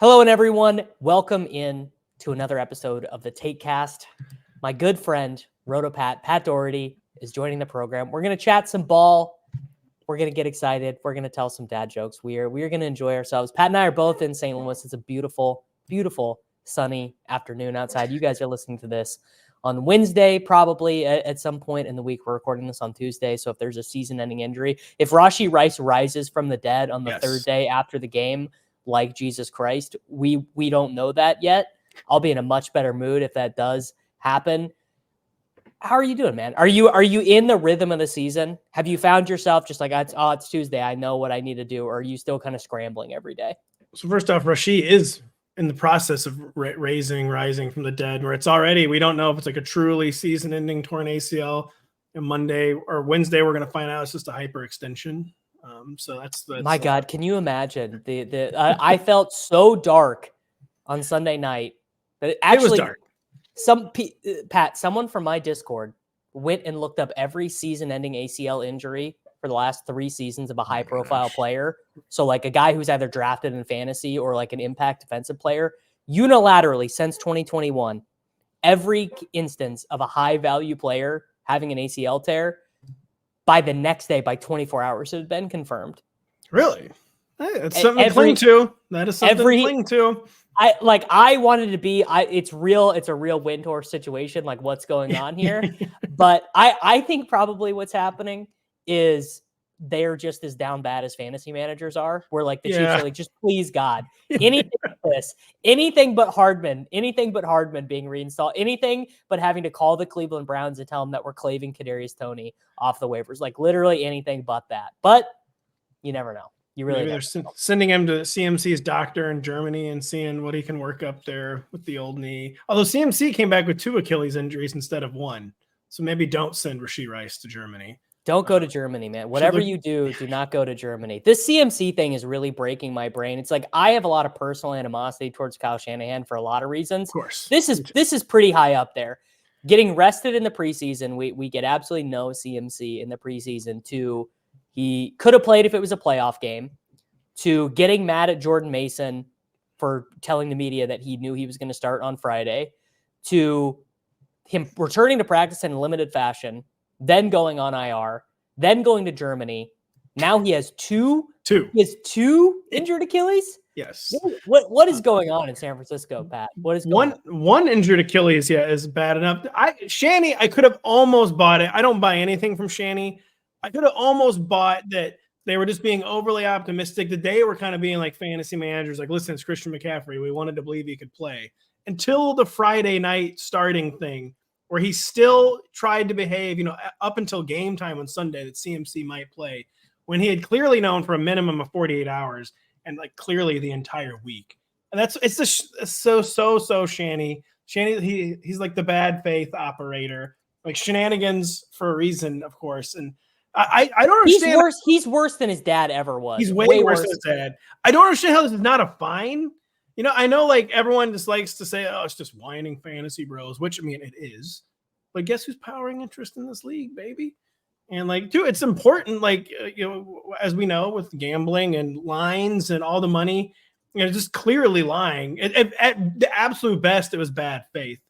Hello, and everyone. Welcome in to another episode of the Taekcast. My good friend, Rotopat, Pat Daugherty, is joining the program. We're going to chat some ball. We're going to get excited. We're going to tell some dad jokes. We are going to enjoy ourselves. Pat and I are both in St. Louis. It's a beautiful, beautiful sunny afternoon outside. You guys are listening to this on Wednesday, probably at some point in the week. We're recording this on Tuesday. So if there's a season-ending injury, if Rashee Rice rises from the dead on the third day after the game, like Jesus Christ, we don't know that yet. I'll be in a much better mood if that does happen. How are you doing, man? Are you in the rhythm of the season? Have you found yourself just like, it's Tuesday, I know what I need to do, or are you still kind of scrambling every day? So first off, Rashee is in the process of rising from the dead, where it's already, we don't know if it's like a truly season-ending torn ACL. And Monday or Wednesday, we're going to find out it's just a hyperextension. So that's my God. Can you imagine I felt so dark on Sunday night that it was dark. Someone from my Discord went and looked up every season-ending ACL injury for the last 3 seasons of a high-profile player. So like a guy who's either drafted in fantasy or like an impact defensive player, unilaterally since 2021, every instance of a high-value player having an ACL tear, by the next day, by 24 hours, it had been confirmed. Really? Hey, it's something to cling to. That is something to cling to. I wanted to be, it's a real wind horse situation, like what's going on here. But I think probably what's happening is they're just as down bad as fantasy managers are. Where like the Chiefs are like, just please God, anything but Hardman being reinstalled, anything but having to call the Cleveland Browns and tell them that we're claving Kadarius Toney off the waivers, like literally anything but that. But you never know. You really they're sending him to CMC's doctor in Germany and seeing what he can work up there with the old knee. Although CMC came back with 2 Achilles injuries instead of 1. So maybe don't send Rashee Rice to Germany. Don't go to Germany, man. Whatever you do not go to Germany. This CMC thing is really breaking my brain. It's like I have a lot of personal animosity towards Kyle Shanahan for a lot of reasons. Of course. This is pretty high up there. Getting rested in the preseason, we get absolutely no CMC in the preseason. To he could have played if it was a playoff game, to getting mad at Jordan Mason for telling the media that he knew he was going to start on Friday, to him returning to practice in limited fashion, then going on IR, then going to Germany. Now he has two. He has 2 injured Achilles? Yes. What is going on in San Francisco, Pat? What is going on? One injured Achilles, is bad enough. Shanny, I could have almost bought it. I don't buy anything from Shanny. I could have almost bought that they were just being overly optimistic. The day we're kind of being like fantasy managers, like, listen, it's Christian McCaffrey. We wanted to believe he could play. Until the Friday night starting thing, where he still tried to behave, up until game time on Sunday that CMC might play, when he had clearly known for a minimum of 48 hours and like clearly the entire week. And it's so Shanny. Shanny, he's like the bad faith operator, like shenanigans for a reason, of course. And I don't understand. He's worse than his dad ever was. He's way worse than his dad. I don't understand how this is not a fine. I know like everyone just likes to say, oh, it's just whining fantasy bros, which I mean, it is. But guess who's powering interest in this league, baby? And like, dude, it's important. Like, as we know with gambling and lines and all the money, just clearly lying. At the absolute best, it was bad faith.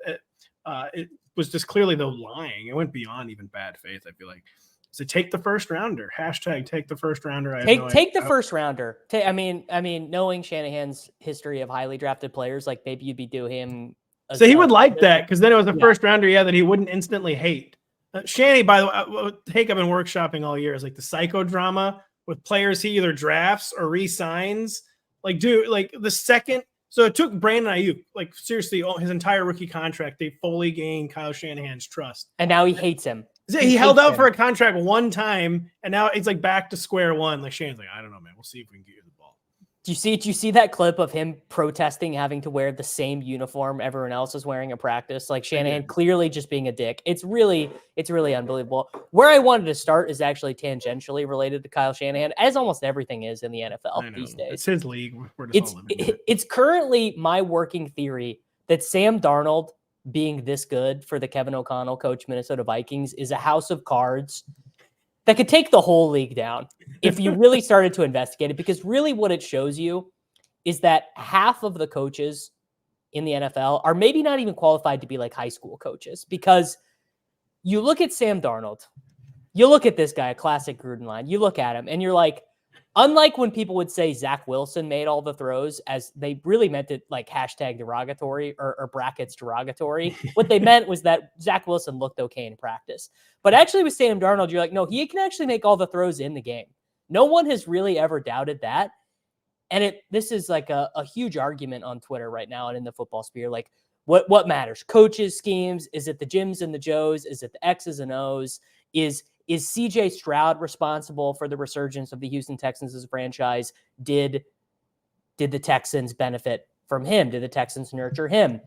It was just clearly though lying. It went beyond even bad faith, I feel like. So take the first rounder. #, take the first rounder. Take the first rounder. I mean, knowing Shanahan's history of highly drafted players, like maybe you'd be due him. So he would like that because then it was the first rounder, that he wouldn't instantly hate. Shanny, by the way, I've been workshopping all year is like the psychodrama with players he either drafts or re-signs. Like, dude, like the second. So it took Brandon Ayuk, like seriously, his entire rookie contract. They fully gained Kyle Shanahan's trust, and now he hates him. He held out for a contract one time, and now it's like back to square one. Like Shanahan's like, I don't know, man. We'll see if we can get you the ball. Do you see that clip of him protesting having to wear the same uniform everyone else is wearing in practice? Like Shanahan clearly just being a dick. It's really unbelievable. Where I wanted to start is actually tangentially related to Kyle Shanahan, as almost everything is in the NFL these days. It's his league. It's currently my working theory that Sam Darnold being this good for the Kevin O'Connell coach Minnesota Vikings is a house of cards that could take the whole league down if you really started to investigate it, because really what it shows you is that half of the coaches in the NFL are maybe not even qualified to be like high school coaches, because you look at Sam Darnold, you look at this guy, a classic Gruden line, you look at him and you're like, unlike when people would say Zach Wilson made all the throws, as they really meant it like hashtag derogatory or brackets derogatory. What they meant was that Zach Wilson looked okay in practice. But actually with Sam Darnold, you're like, no, he can actually make all the throws in the game. No one has really ever doubted that. And this is like a huge argument on Twitter right now and in the football sphere. Like, what matters? Coaches, schemes? Is it the Jims and the Joes? Is it the X's and O's? Is CJ Stroud responsible for the resurgence of the Houston Texans as a franchise? Did the Texans benefit from him? Did the Texans nurture him?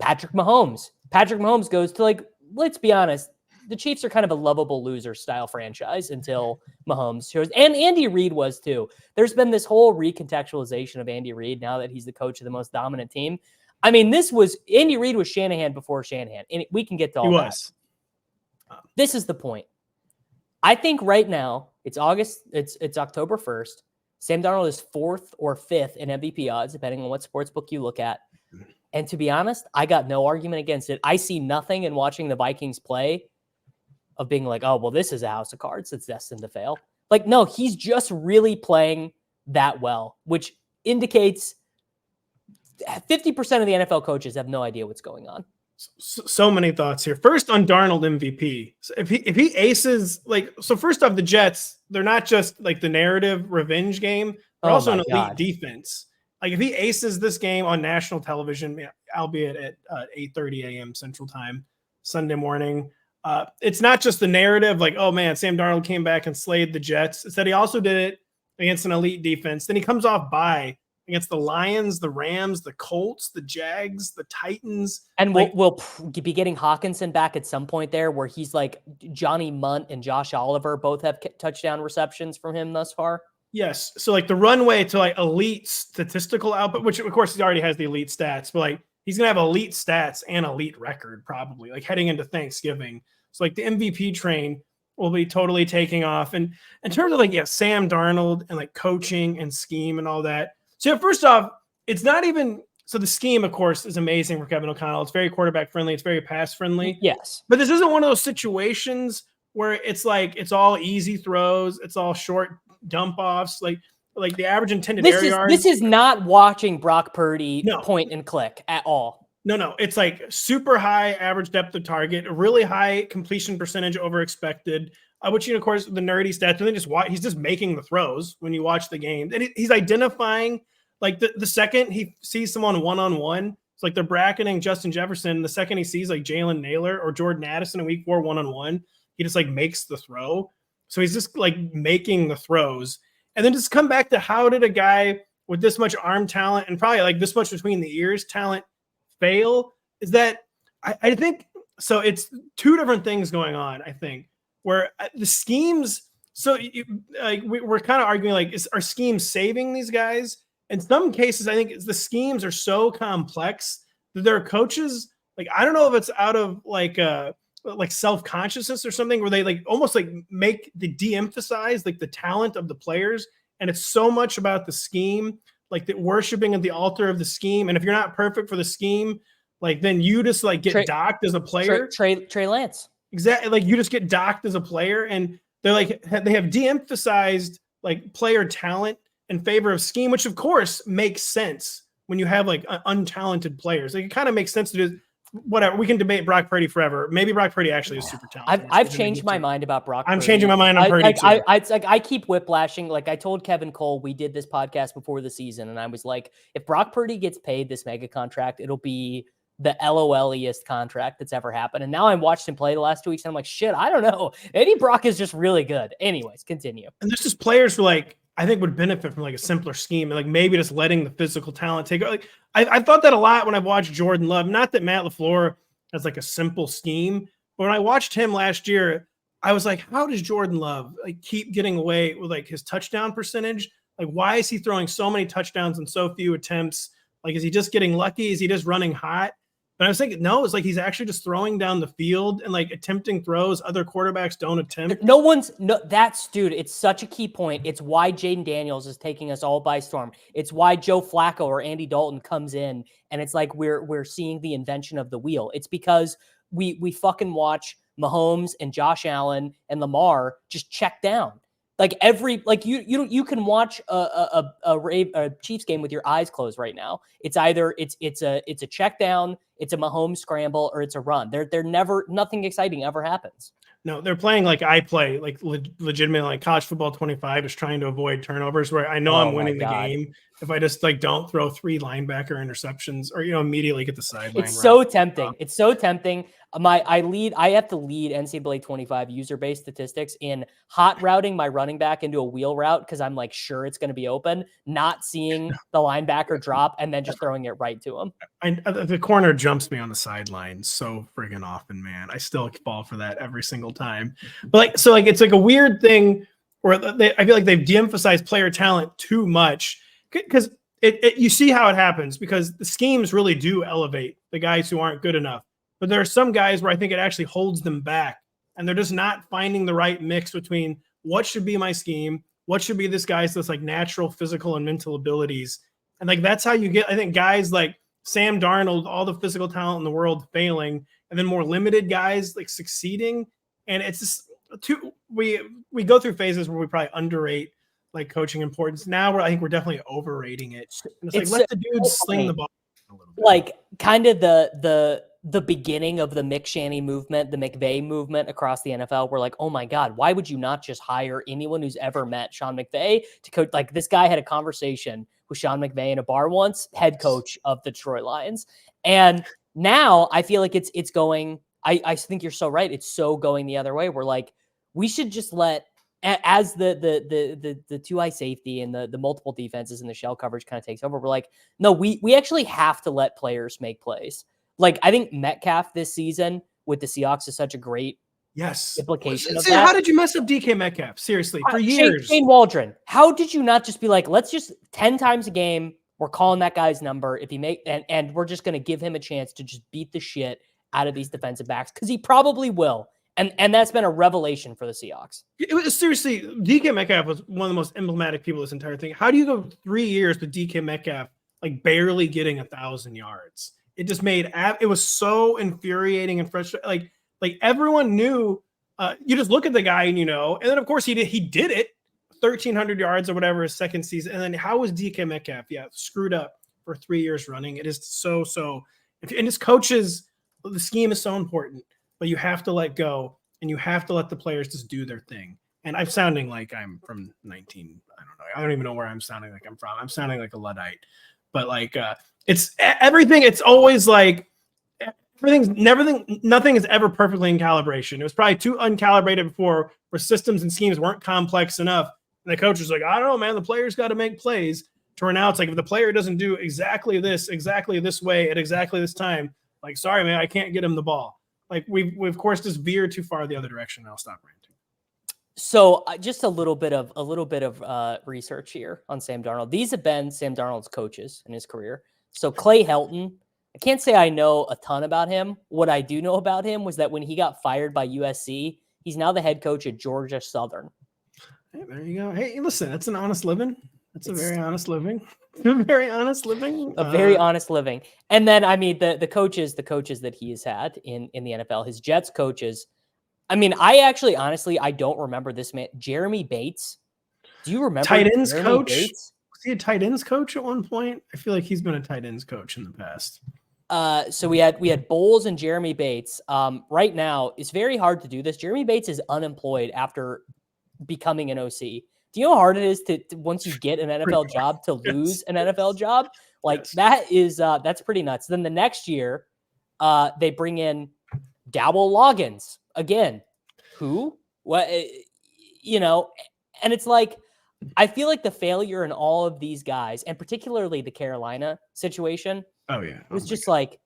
Patrick Mahomes. Patrick Mahomes goes to, like, let's be honest, the Chiefs are kind of a lovable loser style franchise until Mahomes shows. And Andy Reid was too. There's been this whole recontextualization of Andy Reid now that he's the coach of the most dominant team. I mean, Andy Reid was Shanahan before Shanahan, and we can get to all that. This is the point. I think right now it's October 1st. Sam Darnold is 4th or 5th in MVP odds, depending on what sportsbook you look at. And to be honest, I got no argument against it. I see nothing in watching the Vikings play of being like, oh, well, this is a house of cards that's destined to fail. Like, no, he's just really playing that well, which indicates 50% of the NFL coaches have no idea what's going on. So many thoughts here. First, on Darnold MVP. So if he aces, so first off, the Jets, they're not just like the narrative revenge game, they're also an elite defense. Like, if he aces this game on national television, albeit at 8:30 a.m. Central Time, Sunday morning, it's not just the narrative like, oh man, Sam Darnold came back and slayed the Jets. It's that he also did it against an elite defense. Then he comes off bye against the Lions, the Rams, the Colts, the Jags, the Titans. And we'll be getting Hawkinson back at some point there, where he's like Johnny Munt and Josh Oliver both have touchdown receptions from him thus far. Yes. So like the runway to like elite statistical output, which of course he already has the elite stats, but like he's going to have elite stats and elite record probably like heading into Thanksgiving. So like the MVP train will be totally taking off. And in terms of like, Sam Darnold and like coaching and scheme and all that. So first off, it's not even, so the scheme of course is amazing for Kevin O'Connell. It's very quarterback friendly. It's very pass friendly. Yes. But this isn't one of those situations where it's like, it's all easy throws. It's all short dump offs. Like the average intended air yards. This is not watching Brock Purdy point and click at all. No. It's like super high average depth of target, a really high completion percentage over expected, which, of course, the nerdy stats, and then he's just making the throws when you watch the game. And he's identifying, like the second he sees someone one-on-one, it's like they're bracketing Justin Jefferson. The second he sees like Jalen Naylor or Jordan Addison in week 4 one-on-one, he just like makes the throw. So he's just like making the throws. And then just come back to, how did a guy with this much arm talent and probably like this much between the ears talent fail? Is that I think so. It's two different things going on, I think, where the schemes. So we're kind of arguing like, are schemes saving these guys? In some cases, I think the schemes are so complex that there are coaches, like, I don't know if it's out of like self-consciousness or something, where they like almost like make the de-emphasize like the talent of the players. And it's so much about the scheme, like the worshiping at the altar of the scheme. And if you're not perfect for the scheme, like then you just like get docked as a player. Trey Lance. Exactly. Like you just get docked as a player, and they're like, they have de-emphasized like player talent in favor of scheme, which of course makes sense when you have like untalented players. Like it kind of makes sense to do whatever. We can debate Brock Purdy forever. Maybe Brock Purdy actually is super talented. I've changed my mind about Brock Purdy. I'm changing my mind on Purdy too. I keep whiplashing. Like I told Kevin Cole, we did this podcast before the season, and I was like, if Brock Purdy gets paid this mega contract, it'll be the LOL-iest contract that's ever happened. And now I watched him play the last 2 weeks, and I'm like, shit, I don't know. Eddie Brock is just really good. Anyways, continue. And there's just players who like, I think would benefit from like a simpler scheme, and like maybe just letting the physical talent take. Like I thought that a lot when I've watched Jordan Love. Not that Matt LaFleur has like a simple scheme, but when I watched him last year, I was like, how does Jordan Love like keep getting away with like his touchdown percentage? Like, why is he throwing so many touchdowns and so few attempts? Like, is he just getting lucky? Is he just running hot? But I was thinking, no, it's like he's actually just throwing down the field and like attempting throws other quarterbacks don't attempt. Dude, it's such a key point. It's why Jayden Daniels is taking us all by storm. It's why Joe Flacco or Andy Dalton comes in and it's like we're seeing the invention of the wheel. It's because we fucking watch Mahomes and Josh Allen and Lamar just check down. Like you can watch a Chiefs game with your eyes closed right now. It's either it's a check down, it's a Mahomes scramble, or it's a run. They're never, nothing exciting ever happens. No, they're playing like I play, like legitimately like college football 25 is trying to avoid turnovers where I know I'm winning the game if I just like don't throw 3 linebacker interceptions or, immediately get the sideline. It's so tempting. It's so tempting. I have to lead NCAA 25 user-based statistics in hot routing my running back into a wheel route because I'm like sure it's going to be open, not seeing the linebacker drop and then just throwing it right to him. The corner jumps me on the sideline so friggin' often, man. I still fall for that every single time. But it's like a weird thing where I feel like they've de-emphasized player talent too much because you see how it happens because the schemes really do elevate the guys who aren't good enough. But there are some guys where I think it actually holds them back and they're just not finding the right mix between what should be my scheme, what should be this guy's that's like natural physical and mental abilities. And like, that's how you get, I think guys like Sam Darnold, all the physical talent in the world failing, and then more limited guys like succeeding. And it's just we go through phases where we probably underrate like coaching importance. Now I think we're definitely overrating it. And it's like, let the dudes sling the ball a little bit. Like kind of the beginning of the Mick Shanny movement, the McVay movement across the NFL. We're like, oh my God, why would you not just hire anyone who's ever met Sean McVay to coach? Like this guy had a conversation with Sean McVay in a bar once, head coach of the Detroit Lions. And now I feel like it's going, I think you're so right. It's so going the other way. We're like, we should just let, as the two-eye safety and the multiple defenses and the shell coverage kind of takes over. We're like, no, we actually have to let players make plays. Like, I think Metcalf this season with the Seahawks is such a great implication of that. How did you mess up DK Metcalf? Seriously, for years. Shane Waldron, how did you not just be like, let's just 10 times a game, we're calling that guy's number if he and we're just going to give him a chance to just beat the shit out of these defensive backs because he probably will. And that's been a revelation for the Seahawks. It was seriously, DK Metcalf was one of the most emblematic people of this entire thing. How do you go 3 years with DK Metcalf like barely getting 1,000 yards? It just made it was so infuriating and frustrating. Like everyone knew. You just look at the guy and and then of course he did it, 1,300 yards or whatever his second season. And then how was DK Metcalf? Yeah, screwed up for 3 years running. It is so. And his coaches, the scheme is so important, but you have to let go and you have to let the players just do their thing. And I'm sounding like I'm from 19. I don't know. I don't even know where I'm sounding like I'm from. I'm sounding like a Luddite, but like. It's everything. It's always like nothing is ever perfectly in calibration. It was probably too uncalibrated before where systems and schemes weren't complex enough. And the coach was like, I don't know, man, the player's got to make plays. To where now it's like, if the player doesn't do exactly this way at exactly this time, like, sorry, man, I can't get him the ball. Like we've of course just veered too far the other direction. I'll stop ranting. So just a little bit of research here on Sam Darnold. These have been Sam Darnold's coaches in his career. So Clay Helton, I can't say I know a ton about him. What I do know about him was that when he got fired by USC, he's now the head coach at Georgia Southern. Hey, there you go. Hey, listen, that's an honest living. That's a very honest living. A very honest living. A very honest living. And then, I mean, the coaches that he has had in the NFL, his Jets coaches. I mean, honestly, I don't remember this man. Jeremy Bates. Do you remember tight ends coach? Bates? Was he a tight ends coach at one point? I feel like he's been a tight ends coach in the past. So we had Bowles and Jeremy Bates. Right now, it's very hard to do this. Jeremy Bates is unemployed after becoming an OC. Do you know how hard it is to once you get an NFL job to lose an NFL job? Like that is that's pretty nuts. Then the next year, they bring in Dowell Loggins again. Who? What? And it's like, I feel like the failure in all of these guys, and particularly the Carolina situation. Oh yeah. Was just like,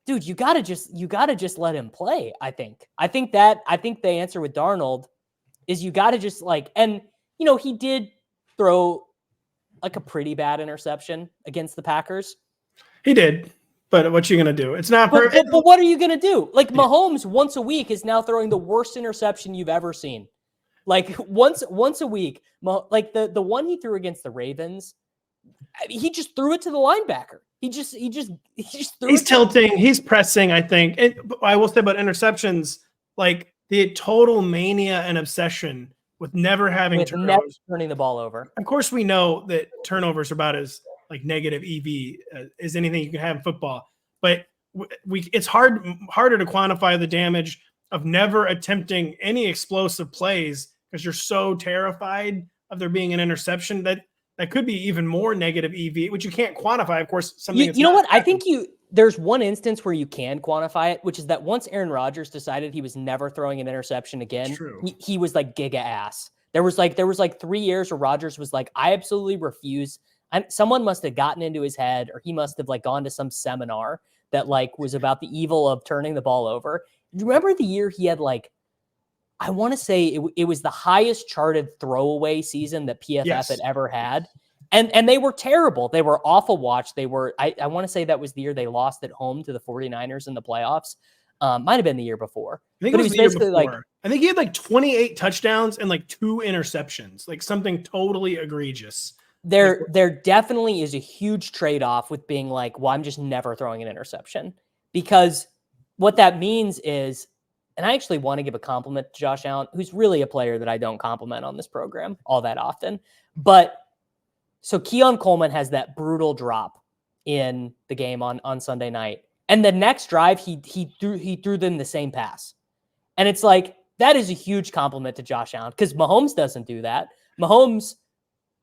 dude, you gotta just let him play. I think the answer with Darnold is you gotta just like, and he did throw like a pretty bad interception against the Packers. He did. But what you gonna do? It's not perfect. But what are you gonna do? Like Mahomes once a week is now throwing the worst interception you've ever seen. Like once a week, like the one he threw against the Ravens, he just threw it to the linebacker. He just threw He's it tilting. He's pressing. I think. And I will say about interceptions, like the total mania and obsession with never having turnovers, never turning the ball over. Of course, we know that turnovers are about as like negative EV as anything you can have in football. But it's harder to quantify the damage of never attempting any explosive plays because you're so terrified of there being an interception that could be even more negative EV, which you can't quantify. Of course, something. You know what? I think there's one instance where you can quantify it, which is that once Aaron Rodgers decided he was never throwing an interception again, he was like giga ass. There was like 3 years where Rodgers was like, I absolutely refuse. Someone must have gotten into his head, or he must have like gone to some seminar that like was about the evil of turning the ball over. Remember the year he had like, I want to say it was the highest charted throwaway season that PFF had ever had. And they were terrible. They were awful watch. They were, I want to say that was the year they lost at home to the 49ers in the playoffs. Might have been the year before. I think it was basically like, I think he had like 28 touchdowns and like 2 interceptions, like something totally egregious. There definitely is a huge trade-off with being like, well, I'm just never throwing an interception, because what that means is, and I actually want to give a compliment to Josh Allen, who's really a player that I don't compliment on this program all that often. But so Keon Coleman has that brutal drop in the game on Sunday night. And the next drive, he threw them the same pass. And it's like, that is a huge compliment to Josh Allen, because Mahomes doesn't do that. Mahomes,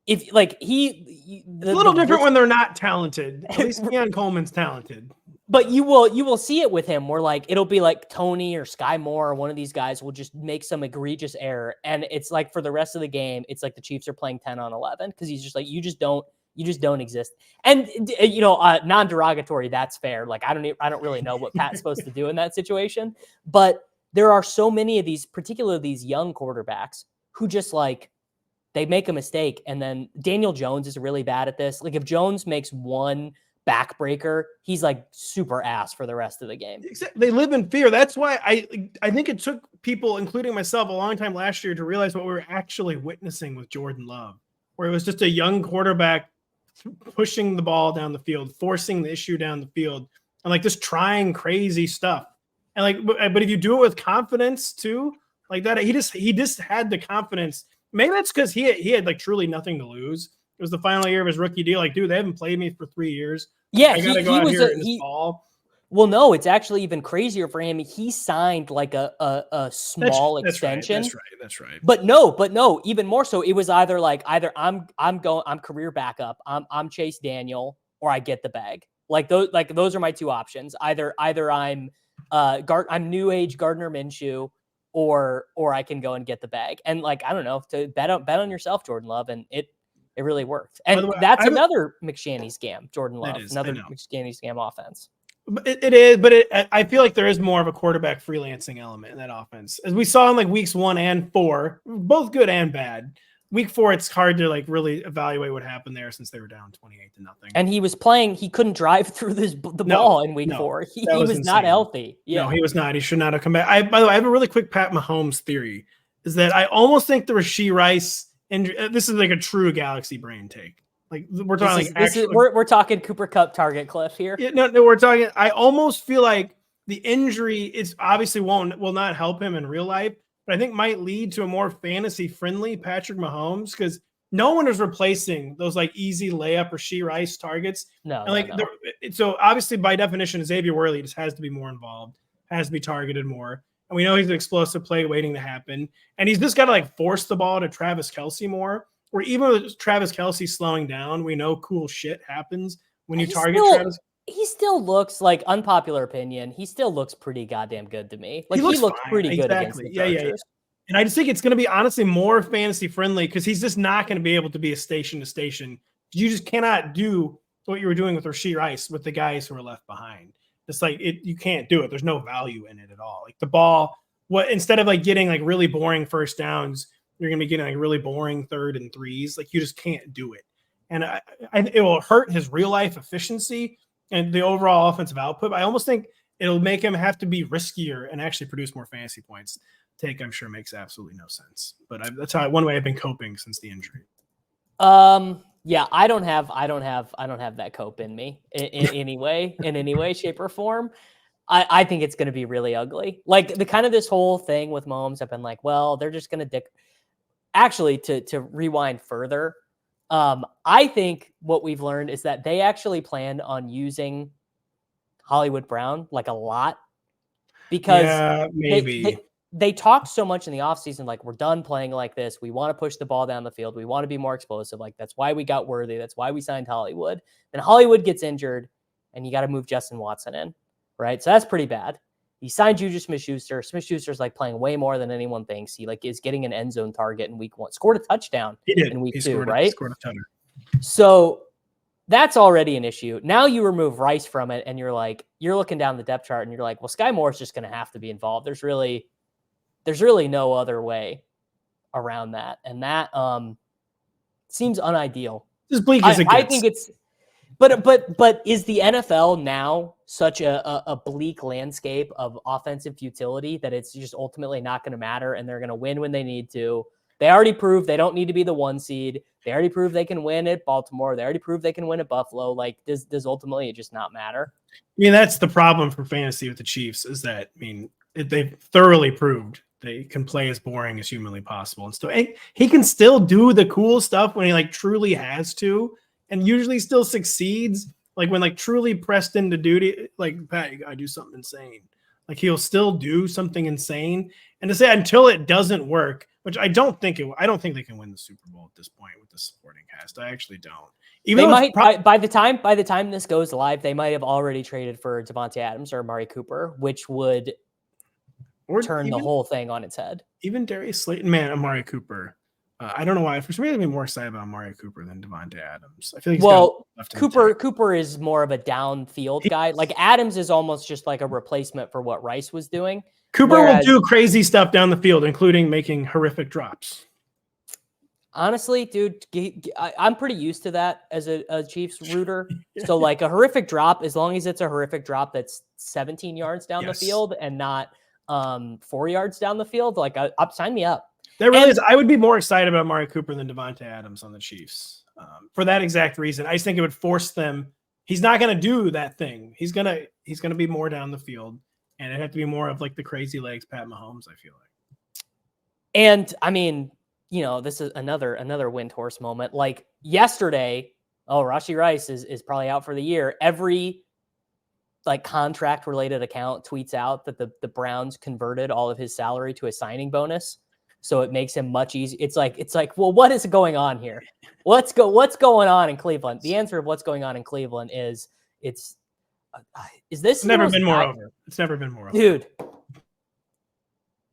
if like it's a little different when they're not talented. At least Keon Coleman's talented. But you will see it with him where like it'll be like Tony or Sky Moore or one of these guys will just make some egregious error, and it's like for the rest of the game it's like the Chiefs are playing 10 on 11 because he's just like you just don't exist. And non-derogatory, that's fair. Like I don't really know what Pat's supposed to do in that situation, but there are so many of these, particularly these young quarterbacks, who just like they make a mistake, and then Daniel Jones is really bad at this. Like if Jones makes one backbreaker, he's like super ass for the rest of the game. They live in fear. That's why I think it took people, including myself, a long time last year to realize what we were actually witnessing with Jordan Love, where it was just a young quarterback pushing the ball down the field, forcing the issue down the field, and like just trying crazy stuff. And like, but if you do it with confidence too, like that, he just had the confidence. Maybe that's because he had like truly nothing to lose. It was the final year of his rookie deal. Like, dude, they haven't played me for 3 years. Yeah, I gotta go out here in this ball. Well, no, it's actually even crazier for him. He signed like a small extension. That's right. But no, even more so. It was either I'm career backup. I'm Chase Daniel, or I get the bag. Those are my two options. Either I'm new age Gardner Minshew, or I can go and get the bag. And like, I don't know, to bet on yourself, Jordan Love, and it really worked. And that's another McShanny scam, Jordan Love, another McShanny scam offense. It is, but I feel like there is more of a quarterback freelancing element in that offense, as we saw in like weeks 1 and 4, both good and bad. Week 4, it's hard to like really evaluate what happened there since they were down 28-0. And he was playing; he couldn't drive through the ball in week 4. He was not healthy. Yeah, no, he was not. He should not have come back. By the way, I have a really quick Pat Mahomes theory: is that I almost think the Rashee Rice injury. This is like a true Galaxy brain take. Like we're talking, we're talking Cooper Kupp target cliff here. Yeah, no, we're talking. I almost feel like the injury is obviously will not help him in real life, but I think might lead to a more fantasy friendly Patrick Mahomes, because no one is replacing those like easy layup Rashee Rice targets. No, and no. So obviously by definition, Xavier Worley just has to be more involved, has to be targeted more. And we know he's an explosive play waiting to happen. And he's just got to like force the ball to Travis Kelce more. Where even with Travis Kelce slowing down, we know cool shit happens when you target Travis. He still looks like, unpopular opinion, he still looks pretty goddamn good to me. Like he looks pretty good against the Chargers. Yeah. And I just think it's going to be honestly more fantasy friendly, because he's just not going to be able to be a station to station. You just cannot do what you were doing with Rashee Rice with the guys who are left behind. It's like you can't do it. There's no value in it at all. Like the ball, instead of like getting like really boring first downs, you're going to be getting like really boring 3rd and 3s. Like you just can't do it. And it will hurt his real life efficiency and the overall offensive output. I almost think it'll make him have to be riskier and actually produce more fantasy points. Take, I'm sure, makes absolutely no sense. But that's one way I've been coping since the injury. Yeah, I don't have that cope in me in any way, shape, or form. I think it's going to be really ugly. Like this whole thing with Mahomes, I've been like, well, they're just going to actually to rewind further. I think what we've learned is that they actually planned on using Hollywood Brown like a lot because maybe they talked so much in the offseason, like, we're done playing like this. We want to push the ball down the field. We want to be more explosive. Like, that's why we got Worthy. That's why we signed Hollywood. Then Hollywood gets injured, and you got to move Justin Watson in, right? So that's pretty bad. He signed Juju Smith-Schuster. Smith-Schuster's like playing way more than anyone thinks. He like is getting an end zone target in week 1. Scored a touchdown in week 2, right? Scored a touchdown. So that's already an issue. Now you remove Rice from it, and you're looking down the depth chart, and you're like, well, Sky Moore's just going to have to be involved. There's really no other way around that. And that seems unideal. As bleak as it gets. I think it's, but is the NFL now such a bleak landscape of offensive futility that it's just ultimately not going to matter, and they're going to win when they need to? They already proved they don't need to be the 1 seed. They already proved they can win at Baltimore. They already proved they can win at Buffalo. Like, does ultimately it just not matter? I mean, that's the problem for fantasy with the Chiefs is that, I mean, they've thoroughly proved they can play as boring as humanly possible. And still, he can still do the cool stuff when he like truly has to, and usually still succeeds. Like when like truly pressed into duty, like, Pat, you gotta do something insane. Like he'll still do something insane. And to say until it doesn't work, which I don't think they can win the Super Bowl at this point with the supporting cast. I actually don't. Even they might by the time this goes live, they might have already traded for Devontae Adams or Amari Cooper, which would turn the whole thing on its head. Even Darius Slayton, man, Amari Cooper. I don't know why. For some reason, I'd be more excited about Amari Cooper than Devontae Adams. I feel like Cooper is more of a downfield guy. Like Adams is almost just like a replacement for what Rice was doing. Cooper will do crazy stuff down the field, including making horrific drops. Honestly, dude, I'm pretty used to that as a Chiefs rooter. So like a horrific drop, as long as it's a horrific drop that's 17 yards down the field and not 4 yards down the field, like sign me up. That really is. I would be more excited about Amari Cooper than Devontae Adams on the Chiefs for that exact reason. I just think it would force them. He's not going to do that thing. He's gonna be more down the field, and it'd have to be more of like the crazy legs Pat Mahomes, I feel like. And I mean, you know, this is another Windhorse moment. Like yesterday, Rashee Rice is probably out for the year. Every like contract related account tweets out that the Browns converted all of his salary to a signing bonus. So it makes him much easier. It's like, well, what is going on here? What's going on in Cleveland? The answer of what's going on in Cleveland is this never been more over. It's never been more over. Dude,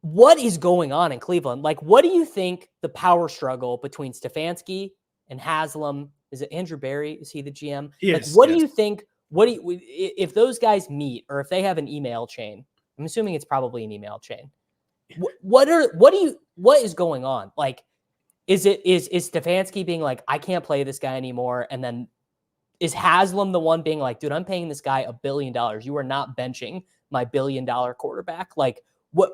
what is going on in Cleveland? Like, what do you think the power struggle between Stefanski and Haslam? Is it Andrew Berry? Is he the GM? Yes. What do you think? If those guys meet or if they have an email chain? I'm assuming it's probably an email chain. What is going on? Like, is Stefanski being like, I can't play this guy anymore? And then is Haslam the one being like, dude, I'm paying this guy $1 billion. You are not benching my $1 billion quarterback. Like, what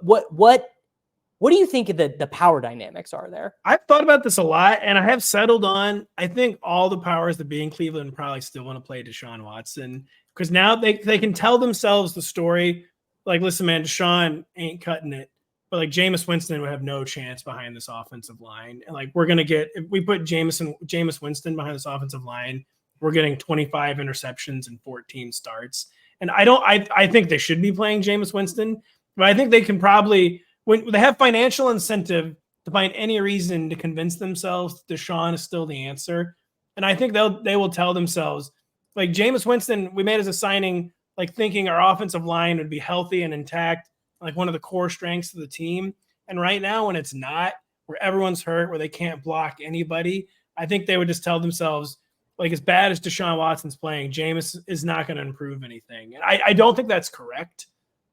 do you think the power dynamics are there? I've thought about this a lot, and I have settled on, I think all the powers that be in Cleveland probably still want to play DeShaun Watson because now they can tell themselves the story. Like, listen, man, DeShaun ain't cutting it. But like Jameis Winston would have no chance behind this offensive line. And like we're gonna get if we put Jameis Winston behind this offensive line, we're getting 25 interceptions and 14 starts. And I think they should be playing Jameis Winston, but I think they can probably when they have financial incentive to find any reason to convince themselves DeShaun is still the answer. And I think they will tell themselves, like Jameis Winston, we made as a signing, like thinking our offensive line would be healthy and intact. Like one of the core strengths of the team. And right now when it's not, where everyone's hurt, where they can't block anybody, I think they would just tell themselves, like as bad as Deshaun Watson's playing, Jameis is not going to improve anything. And I don't think that's correct.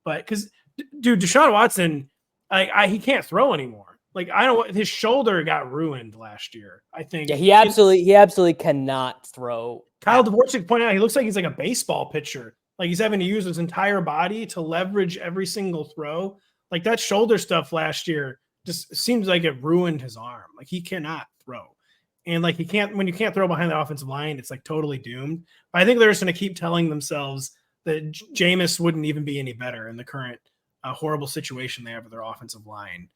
But because, dude, Deshaun Watson, he can't throw anymore. Like his shoulder got ruined last year. I think. Yeah, he absolutely cannot throw Kyle Dvorak pointed out he looks like he's like a baseball pitcher. Like he's having to use his entire body to leverage every single throw. Like that shoulder stuff last year just seems like it ruined his arm. Like he cannot throw. And like when you can't throw behind the offensive line, it's like totally doomed. But I think they're just going to keep telling themselves that Jameis wouldn't even be any better in the current horrible situation they have with their offensive line.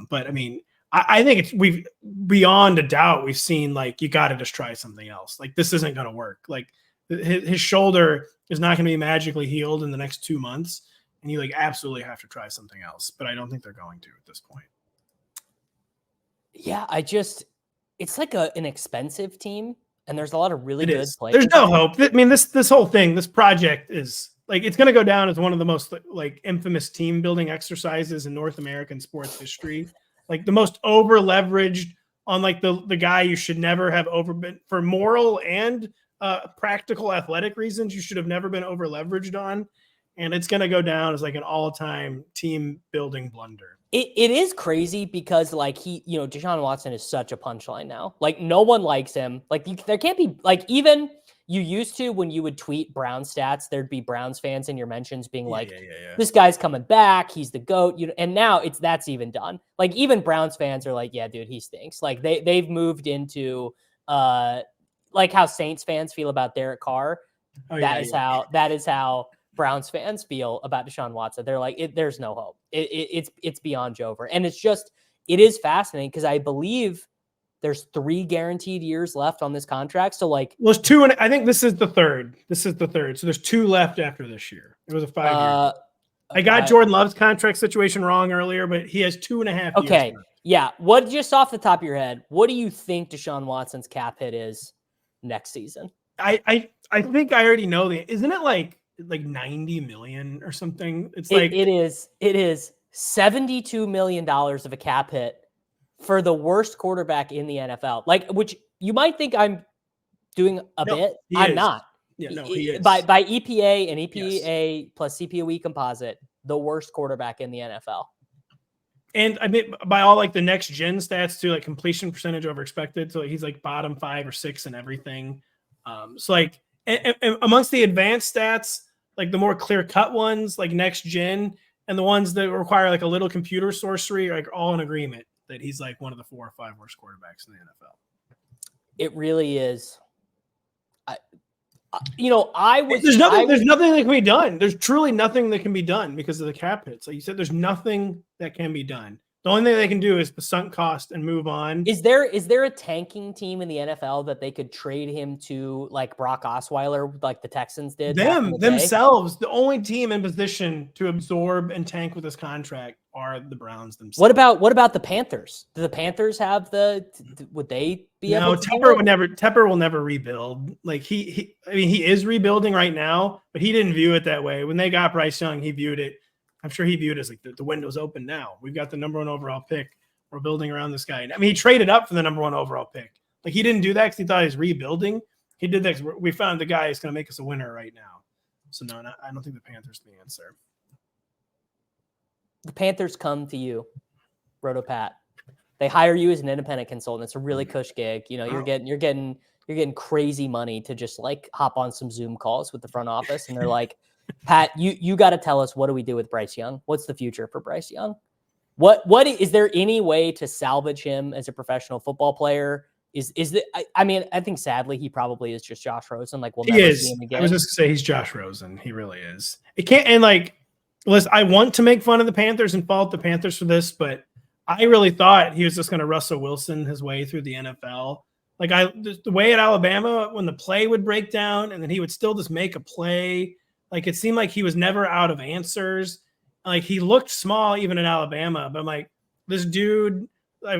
But I mean, I think we've beyond a doubt, we've seen like, you got to just try something else. Like this isn't going to work. Like his shoulder is not going to be magically healed in the next 2 months. And you like absolutely have to try something else, but I don't think they're going to at this point. Yeah. It's like an expensive team, and there's a lot of really good players. There's no hope. I mean, this whole thing, this project is like, it's going to go down as one of the most like infamous team building exercises in North American sports history. Like the most over leveraged on like the guy you should never have been for moral and practical athletic reasons. You should have never been over leveraged on. And it's going to go down as like an all-time team building blunder. It is crazy because like Deshaun Watson is such a punchline now. Like no one likes him. Like there can't be like, even you used to, when you would tweet Brown stats, there'd be Browns fans in your mentions being this guy's coming back. He's the GOAT. And now that's even done. Like even Browns fans are like, yeah, dude, he stinks. Like they've moved into like how Saints fans feel about Derek Carr. That is how Browns fans feel about Deshaun Watson. They're like, there's no hope. It's beyond JOEVER. And it is fascinating because I believe there's 3 guaranteed years left on this contract. So like, well, there's 2, and I think this is the third. So there's 2 left after this year. It was a 5-year. I got Jordan Love's contract situation wrong earlier, but he has 2.5 years. Okay. Yeah. What, just off the top of your head, what do you think Deshaun Watson's cap hit is next season? I think I already know isn't it like 90 million or something? It's like it is $72 million of a cap hit for the worst quarterback in the NFL. Like, which you might think I'm doing a bit. I'm not. Yeah, no, he is. By EPA and EPA plus CPOE composite, the worst quarterback in the NFL. And I mean, by all like the next gen stats too, like completion percentage over expected. So he's like bottom 5 or 6 in everything. So like and amongst the advanced stats, like the more clear cut ones, like next gen, and the ones that require like a little computer sorcery, are like all in agreement that he's like one of the 4 or 5 worst quarterbacks in the NFL. It really is. There's nothing that can be done. There's truly nothing that can be done because of the cap hits. Like you said, there's nothing that can be done. The only thing they can do is the sunk cost and move on. Is there a tanking team in the NFL that they could trade him to, like Brock Osweiler, like the Texans did? Themselves, the only team in position to absorb and tank with this contract are the Browns themselves. What about the Panthers? Do the Panthers have would they be able to? Tepper will never rebuild. Like he is rebuilding right now, but he didn't view it that way. When they got Bryce Young, he viewed it. I'm sure he viewed it as like the window's open now. We've got the number 1 overall pick. We're building around this guy. I mean, he traded up for the number 1 overall pick. Like he didn't do that because he thought he was rebuilding. He did that because we found the guy who's going to make us a winner right now. So no, I don't think the Panthers are the answer. The Panthers come to you, Rotopat. They hire you as an independent consultant. It's a really cush gig. You're getting crazy money to just like hop on some Zoom calls with the front office, and they're like, Pat, you got to tell us, what do we do with Bryce Young? What's the future for Bryce Young? What is there any way to salvage him as a professional football player? I think sadly he probably is just Josh Rosen. Like we'll never see him again. I was just gonna say he's Josh Rosen. He really is. It can't. And like, listen, I want to make fun of the Panthers and fault the Panthers for this, but I really thought he was just going to Russell Wilson his way through the NFL. Like the way at Alabama, when the play would break down and then he would still just make a play. Like it seemed like he was never out of answers. Like he looked small even in Alabama, but I'm like, this dude, talk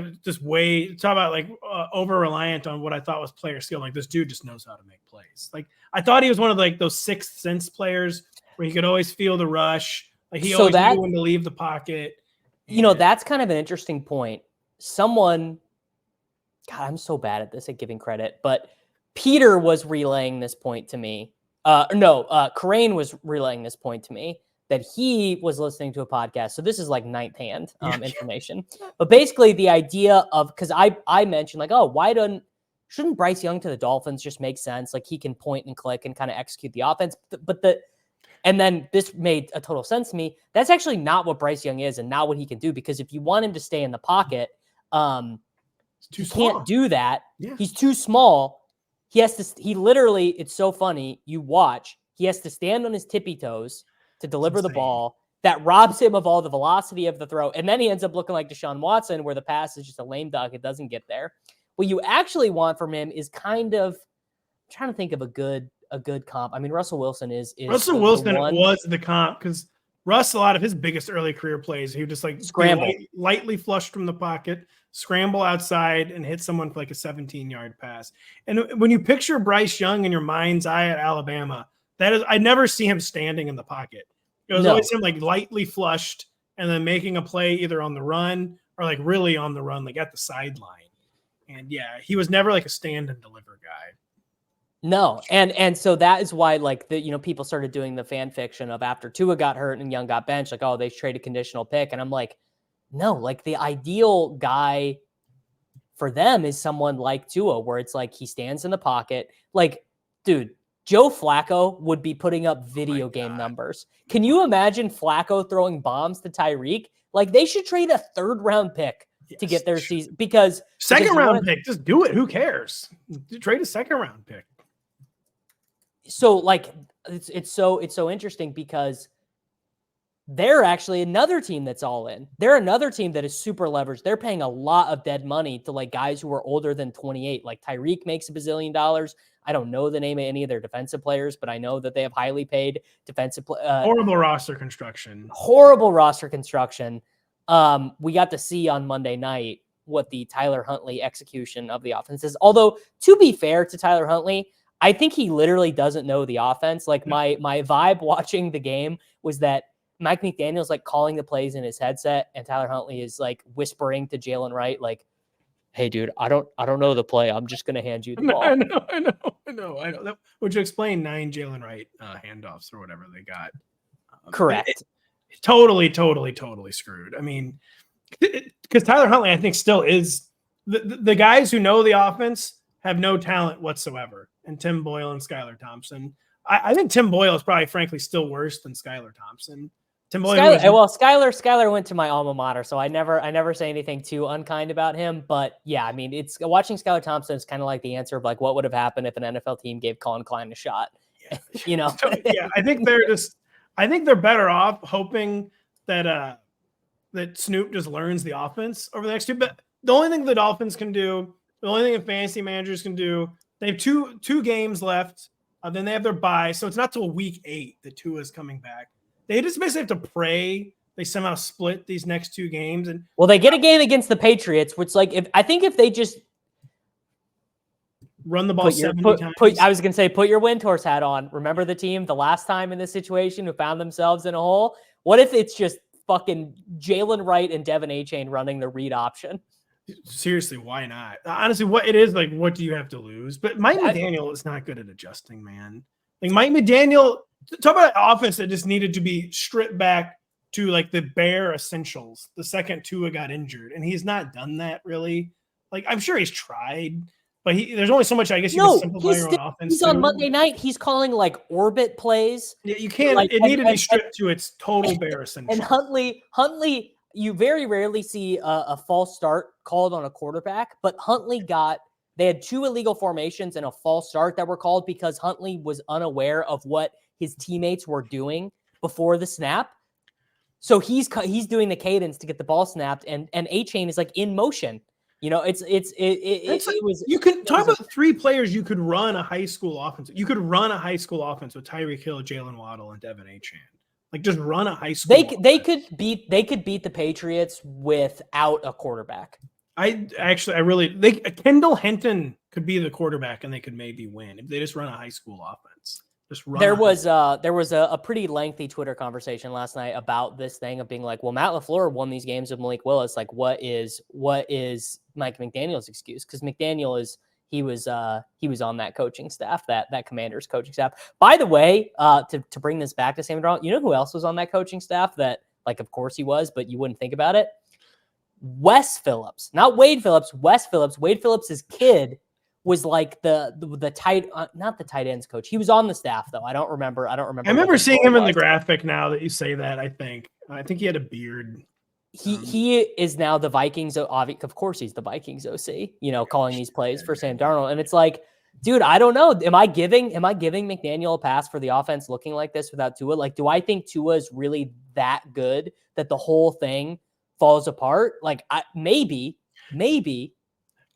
about like over reliant on what I thought was player skill. Like this dude just knows how to make plays. Like I thought he was one of like those sixth sense players where he could always feel the rush. Like he always knew when to leave the pocket. That's kind of an interesting point. God, I'm so bad at this at giving credit, but Peter was relaying this point to me. Corain was relaying this point to me that he was listening to a podcast. So this is like ninth hand information. But basically the idea of, because I mentioned like, oh, why don't shouldn't Bryce Young to the Dolphins just make sense? Like he can point and click and kind of execute the offense. And then this made a total sense to me. That's actually not what Bryce Young is and not what he can do, because if you want him to stay in the pocket, he can't do that. Yeah. He's too small. He literally, it's so funny. You watch, he has to stand on his tippy toes to deliver the ball. That robs him of all the velocity of the throw. And then he ends up looking like Deshaun Watson, where the pass is just a lame duck. It doesn't get there. What you actually want from him is kind of, I'm trying to think of a good comp. I mean, Russell Wilson is Russell Wilson was the comp, because Russ, a lot of his biggest early career plays, he would just like scramble, lightly flushed from the pocket, scramble outside, and hit someone for like a 17-yard pass. And when you picture Bryce Young in your mind's eye at Alabama, I never see him standing in the pocket. It was always him like lightly flushed and then making a play either on the run or like really on the run, like at the sideline. And yeah, he was never like a stand and deliver guy. No. And so that is why like people started doing the fan fiction of after Tua got hurt and Young got benched, like, oh, they traded conditional pick. And I'm like, no, like the ideal guy for them is someone like Tua, where it's like he stands in the pocket. Like, dude, Joe Flacco would be putting up video game numbers. Can you imagine Flacco throwing bombs to Tyreek? Like they should trade a 3rd round pick to get their season, because second round pick, just do it. Who cares? Trade a 2nd round pick. So like it's so interesting, because they're actually another team that's all in. They're another team that is super leveraged. They're paying a lot of dead money to like guys who are older than 28. Like Tyreek makes $1 billion. I don't know the name of any of their defensive players, but I know that they have highly paid defensive. Horrible roster construction. Horrible roster construction. We got to see on Monday night what the Tyler Huntley execution of the offense is. Although, to be fair to Tyler Huntley, I think he literally doesn't know the offense. Like my vibe watching the game was that Mike McDaniel's like calling the plays in his headset, and Tyler Huntley is like whispering to Jalen Wright, like, "Hey, dude, I don't know the play. I'm just gonna hand you the ball." I know. That would you explain 9 Jalen Wright handoffs or whatever they got? Correct. Totally screwed. I mean, because Tyler Huntley, I think, still is the guys who know the offense have no talent whatsoever. And Tim Boyle and Skylar Thompson. I think Tim Boyle is probably, frankly, still worse than Skylar Thompson. Tim Boyle. Skylar went to my alma mater, so I never say anything too unkind about him. But yeah, I mean, it's watching Skylar Thompson is kind of like the answer of like what would have happened if an NFL team gave Colin Klein a shot. Yeah. Yeah, I think they're better off hoping that Snoop just learns the offense over the next 2. But the only thing the Dolphins can do, the only thing that fantasy managers can do, they have two games left. Then they have their bye. So it's not till week 8 that Tua is coming back. They just basically have to pray they somehow split these next 2 games. And they get a game against the Patriots, which like if they just run the ball 70 times. I was going to say, put your Windhorse hat on. Remember the team the last time in this situation who found themselves in a hole? What if it's just fucking Jalen Wright and Devin Achane running the read option? Seriously, why not? Honestly, what do you have to lose? But Mike McDaniel is not good at adjusting, man. Like Mike McDaniel, talk about an offense that just needed to be stripped back to like the bare essentials the second Tua got injured. And he's not done that really. Like I'm sure he's tried, but there's only so much I guess you can simplify your own offense. He's on Monday night. He's calling like orbit plays. Yeah, you can't. It needed to be stripped to its total bare essentials. And Huntley, you very rarely see a false start called on a quarterback, but they had 2 illegal formations and a false start that were called because Huntley was unaware of what his teammates were doing before the snap. So he's doing the cadence to get the ball snapped, and Achane is like in motion. You know, you can talk about 3 players you could run a high school offense. You could run a high school offense with Tyreek Hill, Jalen Waddle, and Devin Achane. Like just run a high school. They could beat the Patriots without a quarterback. Kendall Hinton could be the quarterback and they could maybe win if they just run a high school offense. There was a pretty lengthy Twitter conversation last night about this thing of being like, well, Matt LaFleur won these games with Malik Willis. Like, what is Mike McDaniel's excuse? Because McDaniel he was on that coaching staff, that Commanders coaching staff. By the way, to bring this back to Sam Darnold, you know who else was on that coaching staff that, like, of course he was, but you wouldn't think about it? Wes Phillips, not Wade Phillips, Wes Phillips. Wade Phillips' kid was like the tight, not the tight ends coach. He was on the staff though. I don't remember. I remember what seeing role him in the was. graphic now that you say that. I think he had a beard. He is now the Vikings. Of course, he's the Vikings OC, calling these plays for Sam Darnold. And it's like, dude, I don't know. Am I giving McDaniel a pass for the offense looking like this without Tua? Like, do I think Tua is really that good that the whole thing falls apart? Like, maybe.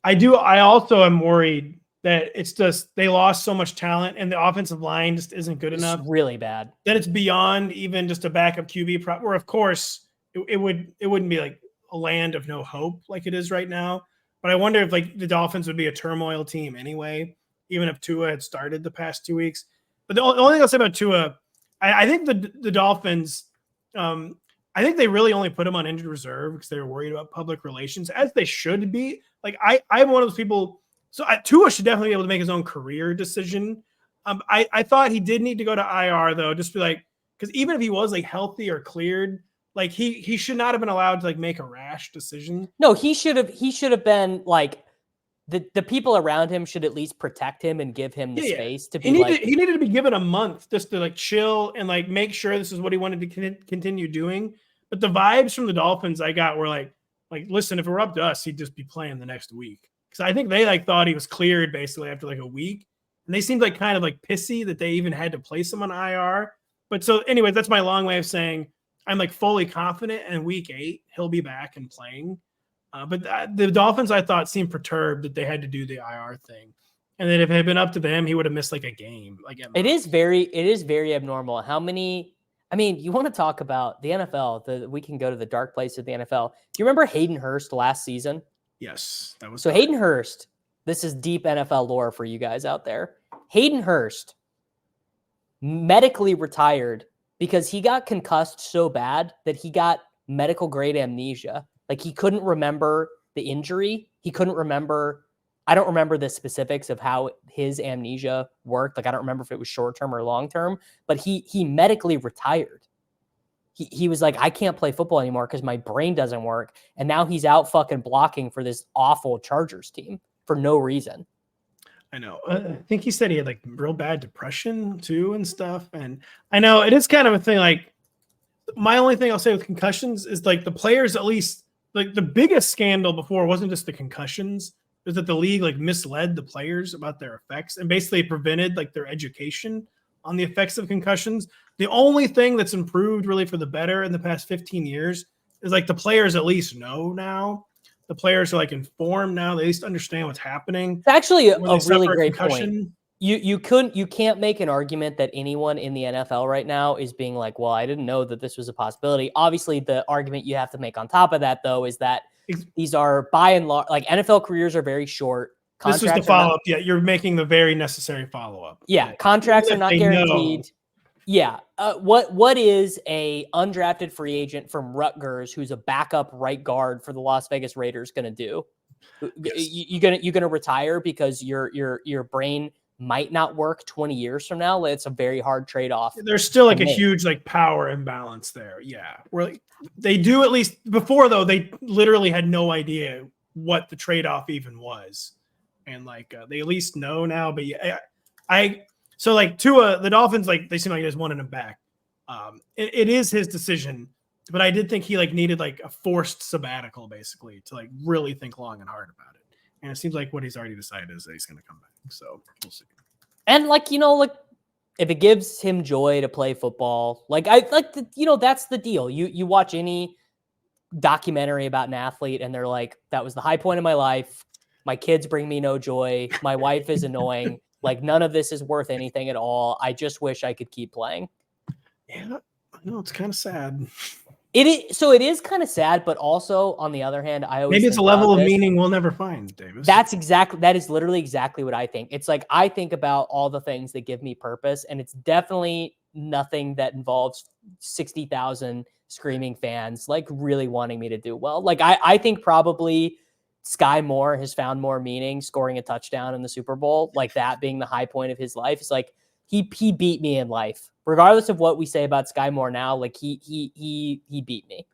I do. I also am worried that it's just they lost so much talent and the offensive line just isn't good enough. It's really bad. That it's beyond even just a backup QB prop. Where of course it wouldn't be like a land of no hope like it is right now. But I wonder if like the Dolphins would be a turmoil team anyway, even if Tua had started the past 2 weeks. But the only thing I'll say about Tua, I think the Dolphins, I think they really only put him on injured reserve because they were worried about public relations, as they should be. Like I'm one of those people. So Tua should definitely be able to make his own career decision. I thought he did need to go to IR though, just be like, because even if he was like healthy or cleared, like he should not have been allowed to like make a rash decision. No, he should have been like the people around him should at least protect him and give him the space to be he needed to be given a month just to like chill and like make sure this is what he wanted to continue doing. But the vibes from the Dolphins I got were like, listen, if it were up to us, he'd just be playing the next week. Because I think they like thought he was cleared basically after like a week. And they seemed like kind of like pissy that they even had to place him on IR. But so anyways, that's my long way of saying I'm like fully confident in week 8, he'll be back and playing. But the Dolphins, I thought, seemed perturbed that they had to do the IR thing. And that if it had been up to them, he would have missed like a game. Like it is very abnormal. How many, I mean, you want to talk about the NFL, we can go to the dark place of the NFL. Do you remember Hayden Hurst last season? Yes, that was so. Hayden Hurst, this is deep NFL lore for you guys out there. Hayden Hurst medically retired because he got concussed so bad that he got medical grade amnesia. Like he couldn't remember the injury. He couldn't remember. I don't remember the specifics of how his amnesia worked. Like I don't remember if it was short-term or long-term, but he medically retired. He was like, I can't play football anymore because my brain doesn't work. And now he's out fucking blocking for this awful Chargers team for no reason. I know. I think he said he had like real bad depression too and stuff. And I know it is kind of a thing. Like my only thing I'll say with concussions is like the players, at least like the biggest scandal before wasn't just the concussions. It was that the league like misled the players about their effects and basically prevented like their education on the effects of concussions. The only thing that's improved really for the better in the past 15 years is like the players at least know now. The players are like informed now. They at least understand what's happening. It's actually a really great point. You can't make an argument that anyone in the NFL right now is being like, well, I didn't know that this was a possibility. Obviously, the argument you have to make on top of that, though, is that these are by and large, like NFL careers are very short. This is the follow-up. Yeah, you're making the very necessary follow-up. Yeah, contracts are not guaranteed. Yeah. What is a undrafted free agent from Rutgers who's a backup right guard for the Las Vegas Raiders going to do? Yes. You gonna retire because your brain might not work 20 years from now? It's a very hard trade-off. There's still like a huge like power imbalance there. Yeah. Where like, they do at least before though, they literally had no idea what the trade-off even was. And like they at least know now. But yeah, so like Tua, the Dolphins, like they seem like they just wanted him back. It is his decision, but I did think he like needed like a forced sabbatical basically to like really think long and hard about it. And it seems like what he's already decided is that he's going to come back. So we'll see. And like, like if it gives him joy to play football, like that's the deal. You watch any documentary about an athlete and they're like, that was the high point of my life. My kids bring me no joy. My wife is annoying. Like none of this is worth anything at all. I just wish I could keep playing. Yeah, I know it's kind of sad. It is kind of sad, but also on the other hand, I always maybe it's a level of meaning we'll never find, Davis. That is literally exactly what I think. It's like I think about all the things that give me purpose, and it's definitely nothing that involves 60,000 screaming fans like really wanting me to do well. Like I think probably Sky Moore has found more meaning scoring a touchdown in the Super Bowl, like that being the high point of his life. It's like he beat me in life. Regardless of what we say about Sky Moore now, like he beat me.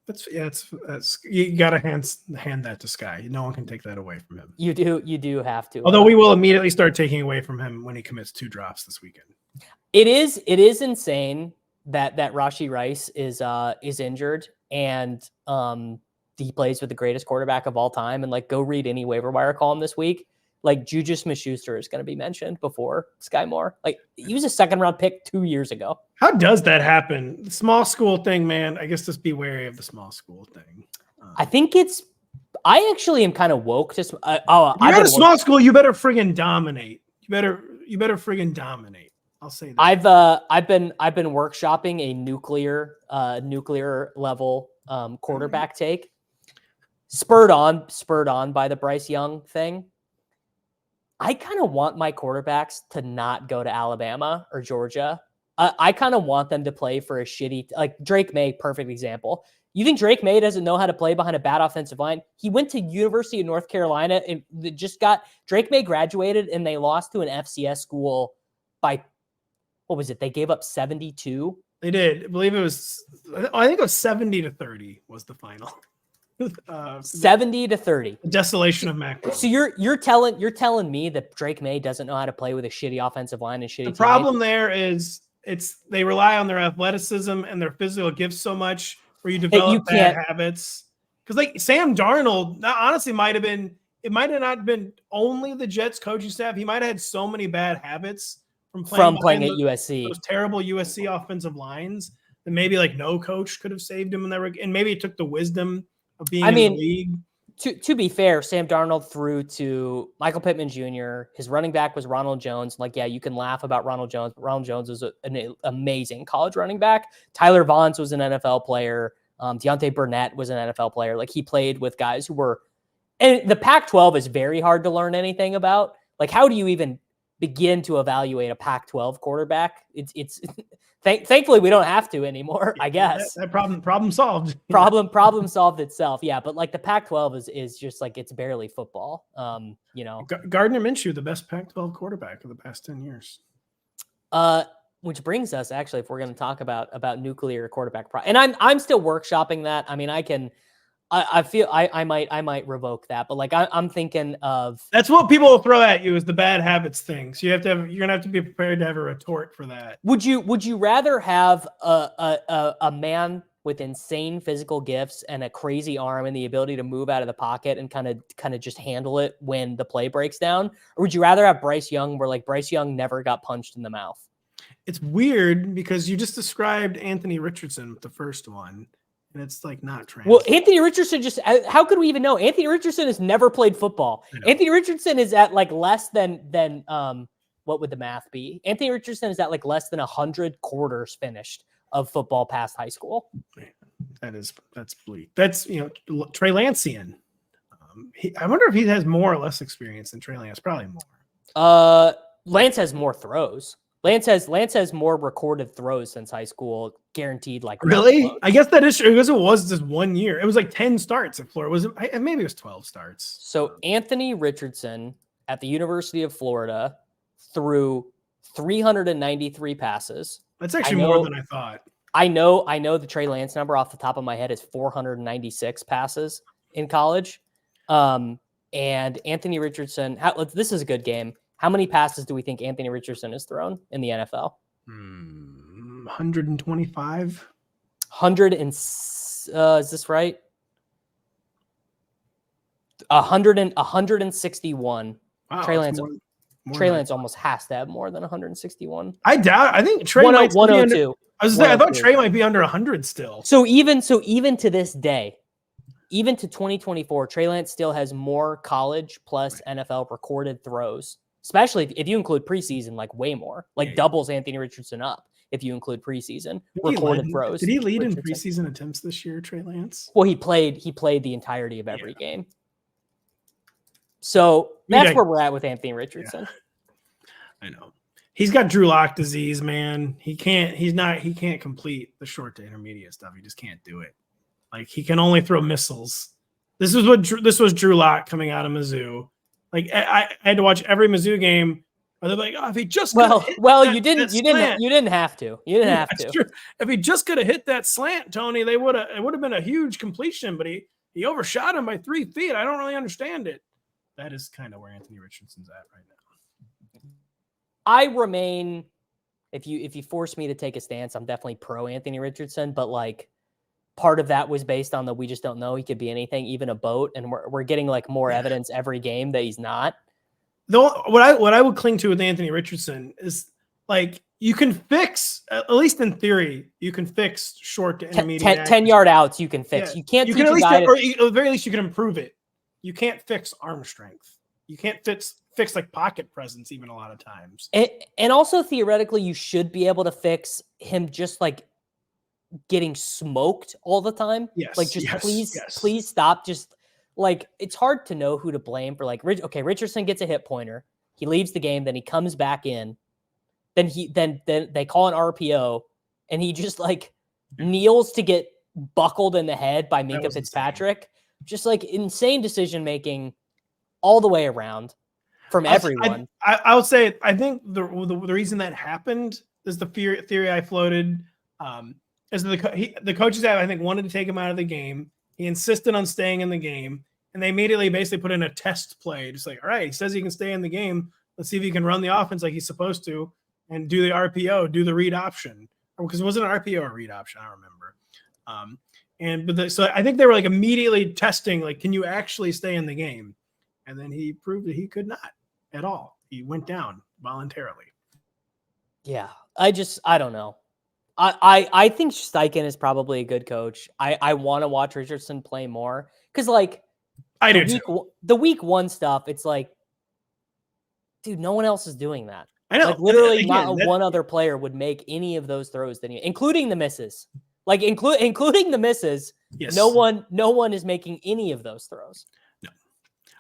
That's you gotta hand that to Sky. No one can take that away from him. You do have to. Although we will immediately start taking away from him when he commits 2 drops this weekend. It is insane that Rashee Rice is injured and he plays with the greatest quarterback of all time. And like, go read any waiver wire column this week. Like, Juju Smith-Schuster is going to be mentioned before Sky Moore. Like, he was a 2nd-round pick 2 years ago. How does that happen? The small school thing, man. I guess just be wary of the small school thing. I think I actually am kind of woke. You're at a small school. You better friggin' dominate. You better friggin' dominate. I'll say that. I've been workshopping a nuclear level quarterback take, spurred on by the Bryce Young thing. I kind of want my quarterbacks to not go to Alabama or Georgia. I kind of want them to play for a shitty, like Drake May, perfect example. You think Drake May doesn't know how to play behind a bad offensive line? He went to University of North Carolina and Drake May graduated and they lost to an FCS school by, what was it? They gave up 72. They did. I think it was 70-30 was the final. 70-30. The desolation of Mac. So you're telling me that Drake May doesn't know how to play with a shitty offensive line and shitty. The problem there is they rely on their athleticism and their physical gifts so much where you develop bad habits. Because like Sam Darnold, that honestly might have not been only the Jets coaching staff. He might have had so many bad habits from playing at USC. Those terrible USC offensive lines that maybe like no coach could have saved him in that. And maybe it took the wisdom of being in the league. To be fair, Sam Darnold threw to Michael Pittman Jr. His running back was Ronald Jones. Like, yeah, you can laugh about Ronald Jones, but Ronald Jones was an amazing college running back. Tyler Vaughns was an NFL player. Deontay Burnett was an NFL player. Like, he played with guys who were – and the Pac-12 is very hard to learn anything about. Like, how do you even begin to evaluate a Pac-12 quarterback? It's thankfully we don't have to anymore, I guess. That problem solved. Problem solved itself. Yeah, but like the Pac-12 is just like, it's barely football. Gardner Minshew, the best Pac-12 quarterback of the past 10 years. Which brings us actually, if we're going to talk about nuclear quarterback, and I'm still workshopping that. I mean, I feel I might revoke that, but like I'm thinking of, that's what people will throw at you is the bad habits thing. So you're gonna have to be prepared to have a retort for that. Would you rather have a man with insane physical gifts and a crazy arm and the ability to move out of the pocket and kind of just handle it when the play breaks down, or would you rather have Bryce Young, where like Bryce Young never got punched in the mouth? It's weird because you just described Anthony Richardson with the first one. And it's like not trans. Well, Anthony Richardson how could we even know? Anthony Richardson has never played football. Anthony Richardson is at like less than what would the math be? Anthony Richardson is at like less than 100 quarters finished of football past high school. That's bleak. That's, Trey Lancian. I wonder if he has more or less experience than Trey Lance. Probably more. Lance has more throws. Lance has more recorded throws since high school, guaranteed. Like, really? I guess that is true because it was just 1 year. It was like 10 starts at Florida. Maybe it was 12 starts. So Anthony Richardson at the University of Florida threw 393 passes. That's actually more than I thought. I know the Trey Lance number off the top of my head is 496 passes in college. And Anthony Richardson, this is a good game. How many passes do we think Anthony Richardson has thrown in the NFL? 125. 100 and is this right? 161. Wow, Trey Lance. Trey Lance almost has to have more than 161. I doubt. I think Trey might be 102. I was saying, I thought Trey might be under 100 still. So even to this day, even to 2024, Trey Lance still has more college plus NFL recorded throws. Especially if you include preseason, like way more, like doubles Anthony Richardson up if you include preseason recorded throws. Did he lead in preseason attempts this year, Trey Lance? Well, he played the entirety of every game. So that's where we're at with Anthony Richardson. Yeah. I know. He's got Drew Lock disease, man. He can't complete the short to intermediate stuff. He just can't do it. Like, he can only throw missiles. This was Drew Lock coming out of Mizzou. Like, I had to watch every Mizzou game Or they're like, oh, if he just you didn't have to. You didn't have to. True. If he just could have hit that slant, Tony, it would have been a huge completion, but he overshot him by 3 feet. I don't really understand it. That is kind of where Anthony Richardson's at right now. I remain, if you force me to take a stance, I'm definitely pro Anthony Richardson, but like part of that was based on we just don't know. He could be anything, even a boat, and we're getting like more evidence every game that he's not. Though what I would cling to with Anthony Richardson is like you can fix, at least in theory, you can fix short to intermediate 10-yard outs. You can fix. Yeah. You can't. You can at least, or at the very least, you can improve it. You can't fix arm strength. You can't fix like pocket presence even a lot of times. And also theoretically, you should be able to fix him just like getting smoked all the time. Yes. Like just please stop. Just like it's hard to know who to blame for. Like Richardson gets a hit pointer. He leaves the game. Then he comes back in. Then they call an RPO, and he just like kneels to get buckled in the head by Minka Fitzpatrick. Insane. Just like insane decision making all the way around from everyone. I would say I think the reason that happened is the theory I floated. Is the coaches staff I think wanted to take him out of the game. He insisted on staying in the game, and they immediately basically put in a test play, just like, all right, he says he can stay in the game. Let's see if he can run the offense like he's supposed to, and do the RPO, do the read option, because it wasn't an RPO or read option, I don't remember. So I think they were like immediately testing, like, can you actually stay in the game? And then he proved that he could not at all. He went down voluntarily. Yeah, I don't know. I think Steichen is probably a good coach. I want to watch Richardson play more because, like, I do too. The week one stuff, it's like, dude, no one else is doing that. I know. Like, literally, one other player would make any of those throws than you, including the misses. Like, including the misses. Yes. No one is making any of those throws. No,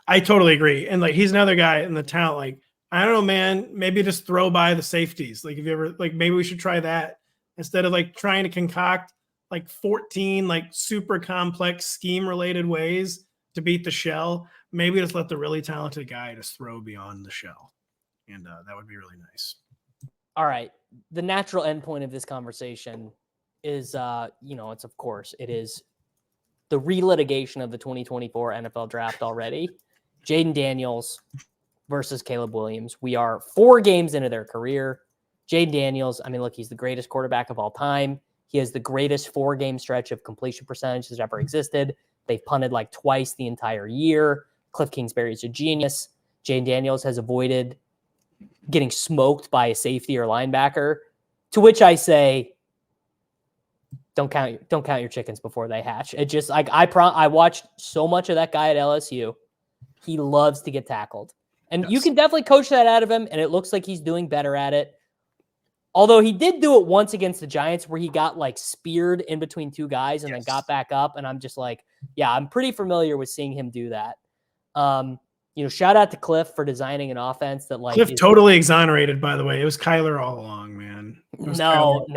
I totally agree. And like, he's another guy in the talent. Like, I don't know, man. Maybe just throw by the safeties. Like, if you ever maybe we should try that. Instead of like trying to concoct like 14 like super complex scheme related ways to beat the shell, maybe just let the really talented guy just throw beyond the shell. And that would be really nice. All right. The natural endpoint of this conversation is, it is the relitigation of the 2024 NFL draft already. Jayden Daniels versus Caleb Williams. We are 4 games into their career. Jayden Daniels, I mean, look, he's the greatest quarterback of all time. He has the greatest 4-game stretch of completion percentage that's ever existed. They've punted like twice the entire year. Cliff Kingsbury's a genius. Jayden Daniels has avoided getting smoked by a safety or linebacker, to which I say, don't count your chickens before they hatch. It just like I watched so much of that guy at LSU. He loves to get tackled. And you can definitely coach that out of him, and it looks like he's doing better at it. Although he did do it once against the Giants where he got like speared in between 2 guys and then got back up. And I'm just like, yeah, I'm pretty familiar with seeing him do that. Shout out to Cliff for designing an offense that like Cliff totally exonerated, by the way. It was Kyler all along, man. No.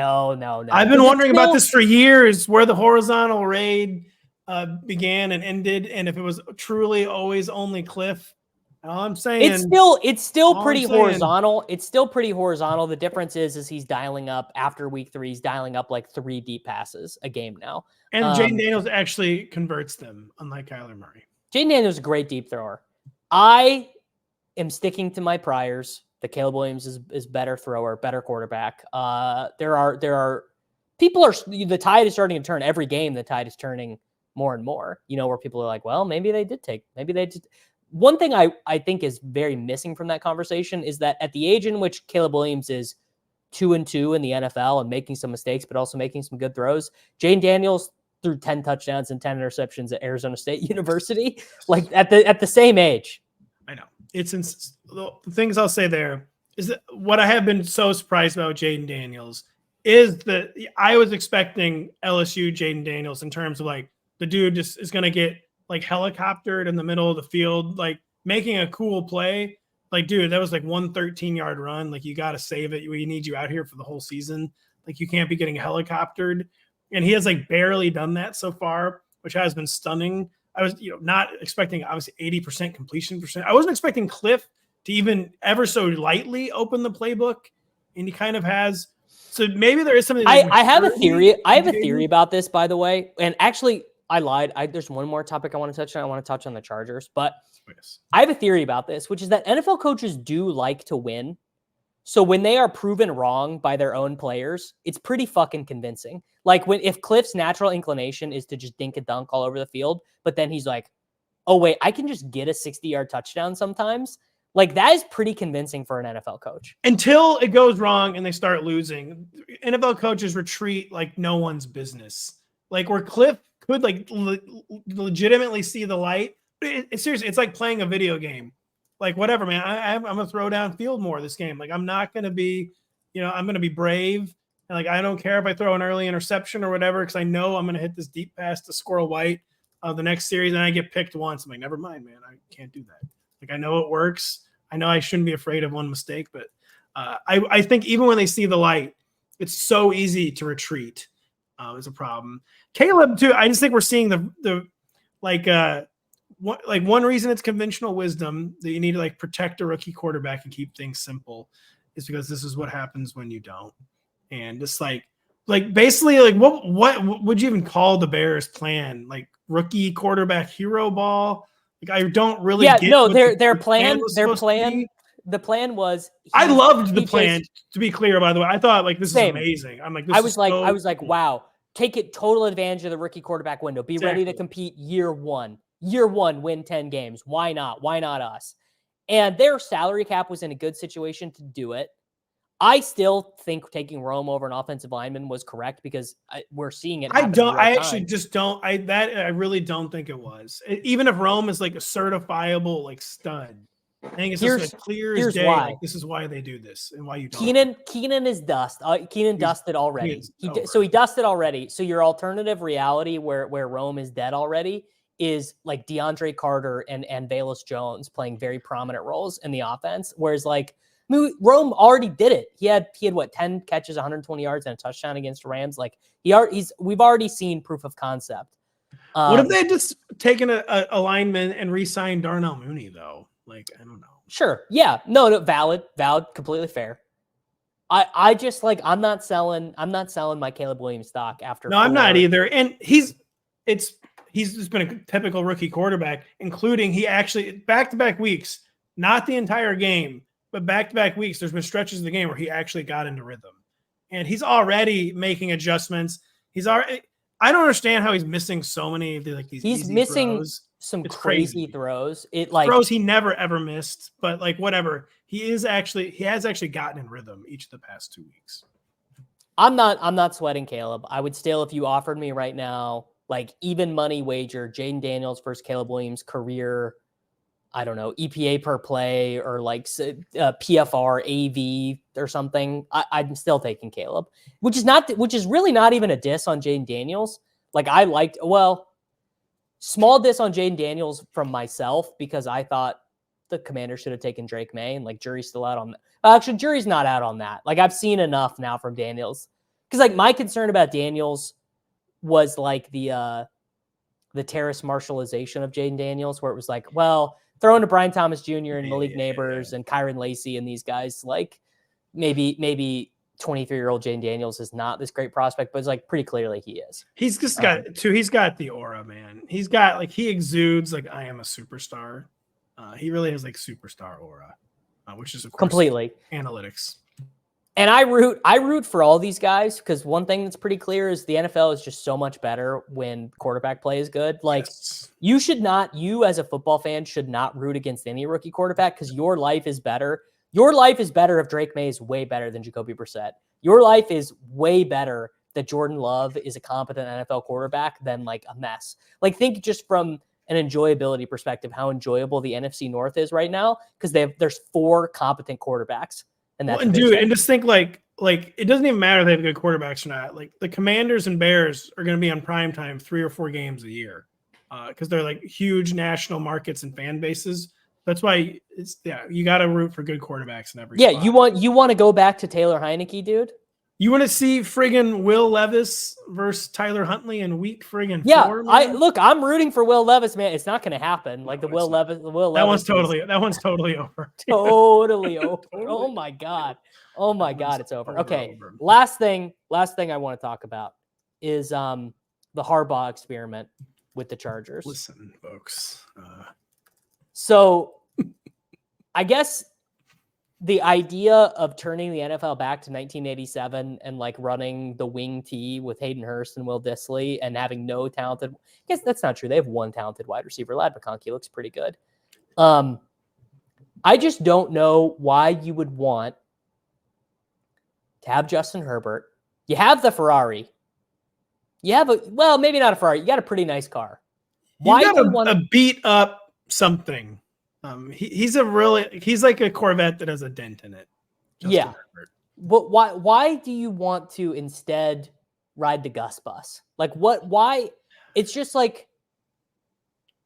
I've been wondering about this for years, where the horizontal raid began and ended, and if it was truly always only Cliff. All I'm saying, it's still pretty horizontal. It's still pretty horizontal. The difference is he's dialing up after week 3. He's dialing up like 3 deep passes a game now. And Jayden Daniels actually converts them, unlike Kyler Murray. Jayden Daniels is a great deep thrower. I am sticking to my priors. The Caleb Williams is better thrower, better quarterback. There are people the tide is starting to turn every game. The tide is turning more and more. Where people are like, well, maybe they did. One thing I think is very missing from that conversation is that at the age in which Caleb Williams is 2-2 in the NFL and making some mistakes, but also making some good throws, Jayden Daniels threw 10 touchdowns and 10 interceptions at Arizona State University, like at the same age. I know. The things I'll say there is that what I have been so surprised about Jayden Daniels is that I was expecting LSU Jayden Daniels in terms of like the dude just is going to get like helicoptered in the middle of the field, like making a cool play. Like, dude, that was like 113-yard run. Like, you got to save it. We need you out here for the whole season. Like, you can't be getting helicoptered. And he has like barely done that so far, which has been stunning. I was, not expecting obviously 80% completion percent. I wasn't expecting Cliff to even ever so lightly open the playbook, and he kind of has. So maybe there is something. I have a theory. I have a theory about this, by the way. And actually, I lied. There's one more topic I want to touch on. I want to touch on the Chargers, but I have a theory about this, which is that NFL coaches do like to win. So when they are proven wrong by their own players, it's pretty fucking convincing. Like if Cliff's natural inclination is to just dink a dunk all over the field, but then he's like, oh wait, I can just get a 60-yard touchdown sometimes. Like that is pretty convincing for an NFL coach. Until it goes wrong and they start losing, NFL coaches retreat like no one's business. Like where Cliff could like legitimately see the light. It's seriously, it's like playing a video game. Like whatever, man. I'm gonna throw downfield more this game. Like I'm not gonna be, I'm gonna be brave. And like I don't care if I throw an early interception or whatever, because I know I'm gonna hit this deep pass to Squirrel White the next series, and I get picked once. I'm like, never mind, man. I can't do that. Like I know it works. I know I shouldn't be afraid of one mistake, but I think even when they see the light, it's so easy to retreat. Is a problem. Caleb too. I just think we're seeing one reason it's conventional wisdom that you need to like protect a rookie quarterback and keep things simple is because this is what happens when you don't. And just like basically like what would you even call the Bears plan? Like rookie quarterback hero ball? Like I don't really get their plan the plan was I loved the plan, to be clear, by the way. I thought like this is amazing. I'm like, this I was like, wow, take it total advantage of the rookie quarterback window. Be ready to compete year one. Year one, win 10 games. Why not? Why not us? And their salary cap was in a good situation to do it. I still think taking Rome over an offensive lineman was correct because we're seeing it. I really don't think it was. Even if Rome is like a certifiable like stud, I think it's just like clear as day. Why. Like, this is why they do this and why you don't. Keenan is dust. Keenan dusted already. He dusted already. So your alternative reality where Rome is dead already is like DeAndre Carter and Velus Jones playing very prominent roles in the offense. Whereas like Rome already did it. He had what, 10 catches, 120 yards and a touchdown against the Rams. Like we've already seen proof of concept. What if they had just taken a lineman and re-signed Darnell Mooney though? Like, I don't know. Sure. Yeah. No, valid, completely fair. I just like, I'm not selling my Caleb Williams stock after. No, I'm not either. And he's just been a typical rookie quarterback, including he actually back-to-back weeks, not the entire game, but back-to-back weeks, there's been stretches of the game where he actually got into rhythm. And he's already making adjustments. I don't understand how he's missing so many of these He's missing throws. Some crazy throws. Throws he never ever missed, but like whatever. He has actually gotten in rhythm each of the past 2 weeks. I'm not sweating Caleb. I would still, if you offered me right now, like even money wager, Jayden Daniels versus Caleb Williams career, I don't know, EPA per play or like PFR AV or something. I'm still taking Caleb, which is really not even a diss on Jayden Daniels. Like small diss on Jayden Daniels from myself because I thought the Commanders should have taken Drake May and like jury's still out on that. Actually, jury's not out on that. Like I've seen enough now from Daniels because like my concern about Daniels was like the Terrace Marshallization of Jayden Daniels, where it was like, well, throwing to Brian Thomas Jr. and Malik Neighbors and Kyron Lacey and these guys, like maybe 23-year-old Jayden Daniels is not this great prospect, but it's like pretty clearly he is. He's just got he's got the aura, man. He's got like, he exudes like I am a superstar. He really has like superstar aura, which is of course completely analytics. And I root for all these guys because one thing that's pretty clear is the NFL is just so much better when quarterback play is good. Like you as a football fan should not root against any rookie quarterback because your life is better. Your life is better if Drake May is way better than Jacoby Brissett. Your life is way better that Jordan Love is a competent NFL quarterback than like a mess. Like think just from an enjoyability perspective, how enjoyable the NFC North is right now because there's 4 competent quarterbacks. And just think like it doesn't even matter if they have good quarterbacks or not. Like the Commanders and Bears are going to be on primetime 3 or 4 games a year because they're like huge national markets and fan bases. That's why you got to root for good quarterbacks in every spot. You want to go back to Taylor Heineke, dude? You want to see friggin' Will Levis versus Tyler Huntley in week friggin' 4? Man? I'm rooting for Will Levis, man. It's not going to happen. Like the Will Levis, that one's totally over. Totally over. Totally. Oh my God. Oh my God, it's over. Okay. Over. Last thing I want to talk about is the Harbaugh experiment with the Chargers. Listen, folks. So I guess the idea of turning the NFL back to 1987 and like running the wing tee with Hayden Hurst and Will Dissly and having no talented, I guess that's not true. They have one talented wide receiver. Lad McConkey looks pretty good. I just don't know why you would want to have Justin Herbert. You have the Ferrari. You have maybe not a Ferrari. You got a pretty nice car. Why you got a beat up something? He's like a Corvette that has a dent in it. Justin Herbert. But why do you want to instead ride the Gus bus? Like why? It's just like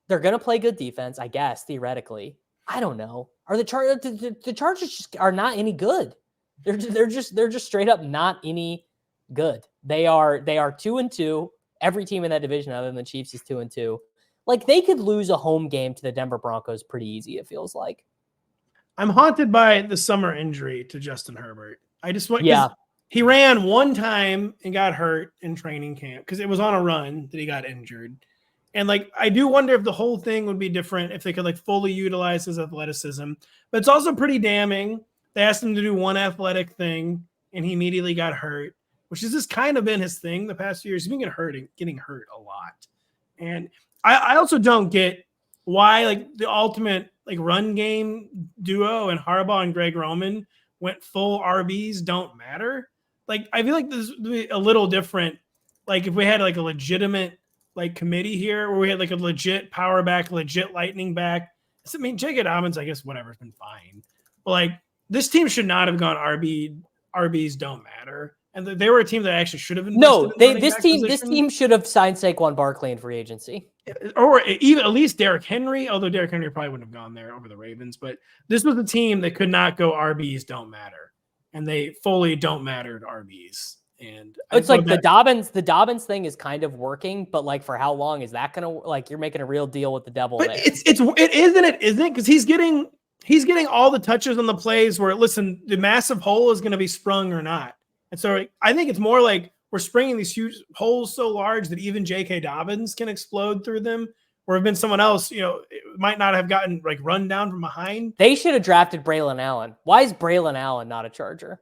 they're going to play good defense, I guess, theoretically. I don't know. Are the Chargers just are not any good. They're just straight up not any good. They are 2-2. Every team in that division other than the Chiefs is 2-2. Like they could lose a home game to the Denver Broncos pretty easy, it feels like. I'm haunted by the summer injury to Justin Herbert. I just want he ran one time and got hurt in training camp because it was on a run that he got injured. And like I do wonder if the whole thing would be different if they could like fully utilize his athleticism. But it's also pretty damning. They asked him to do one athletic thing and he immediately got hurt, which has just kind of been his thing the past few years. He's been getting hurt a lot. And I also don't get why like the ultimate like run game duo and Harbaugh and Greg Roman went full RBs don't matter. Like I feel like this would be a little different. Like if we had like a legitimate like committee here where we had like a legit power back, legit lightning back. I mean, J.K. Dobbins, I guess whatever's been fine. But like this team should not have gone RBs don't matter. And they were a team that actually should have invested this team should have signed Saquon Barkley in free agency. Or even at least Derrick Henry, although Derrick Henry probably wouldn't have gone there over the Ravens. But this was a team that could not go RBs don't matter. And they fully don't matter at RBs. And it's like the Dobbins thing is kind of working, but like for how long is that gonna like you're making a real deal with the devil but there? Isn't it? Because he's getting all the touches on the plays where listen, the massive hole is gonna be sprung or not. And so I think it's more like we're springing these huge holes so large that even J.K. Dobbins can explode through them. Or have been someone else, it might not have gotten like run down from behind. They should have drafted Braylon Allen. Why is Braylon Allen not a Charger?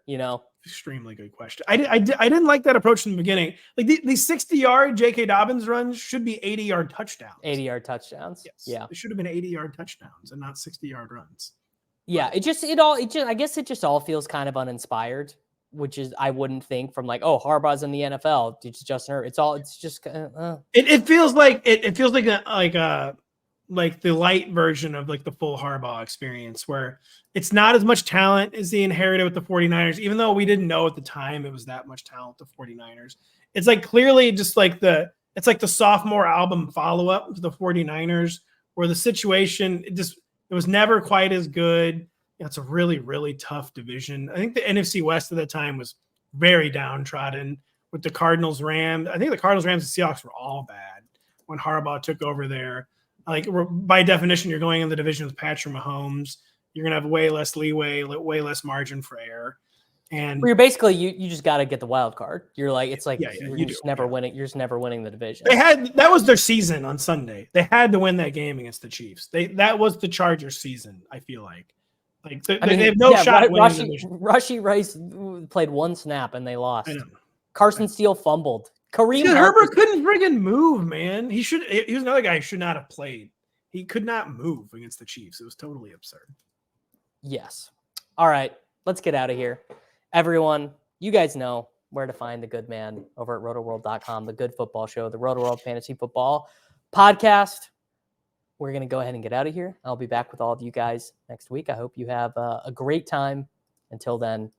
Extremely good question. I didn't like that approach in the beginning. Like these 60-yard J.K. Dobbins runs should be 80-yard touchdowns. 80-yard touchdowns. Yes. Yeah. It should have been 80-yard touchdowns and not 60-yard runs. Yeah. I guess it just all feels kind of uninspired, which is I wouldn't think from like, oh, Harbaugh's in the NFL. It's Justin Herbert. It's just It feels like like the light version of like the full Harbaugh experience where it's not as much talent as he inherited with the 49ers, even though we didn't know at the time it was that much talent, the 49ers. It's like clearly just like the sophomore album follow-up to the 49ers where the situation, it was never quite as good. It's a really, really tough division. I think the NFC West at the time was very downtrodden with the Cardinals, Rams. I think the Cardinals, Rams, and Seahawks were all bad when Harbaugh took over there. Like by definition, you're going in the division with Patrick Mahomes. You're going to have way less leeway, way less margin for error. And you're basically you just got to get the wild card. You're like you're just never winning. You're just never winning the division. That was their season on Sunday. They had to win that game against the Chiefs. That was the Chargers season. I feel like. They have no shot at winning the division. Rushy Rice played one snap and they lost. Carson Steele fumbled. Herbert couldn't friggin' move, man. He was another guy who should not have played. He could not move against the Chiefs. It was totally absurd. Yes. All right. Let's get out of here. Everyone, you guys know where to find the good man over at rotoworld.com, the good football show, the Rotoworld Fantasy Football Podcast. We're going to go ahead and get out of here. I'll be back with all of you guys next week. I hope you have a great time. Until then,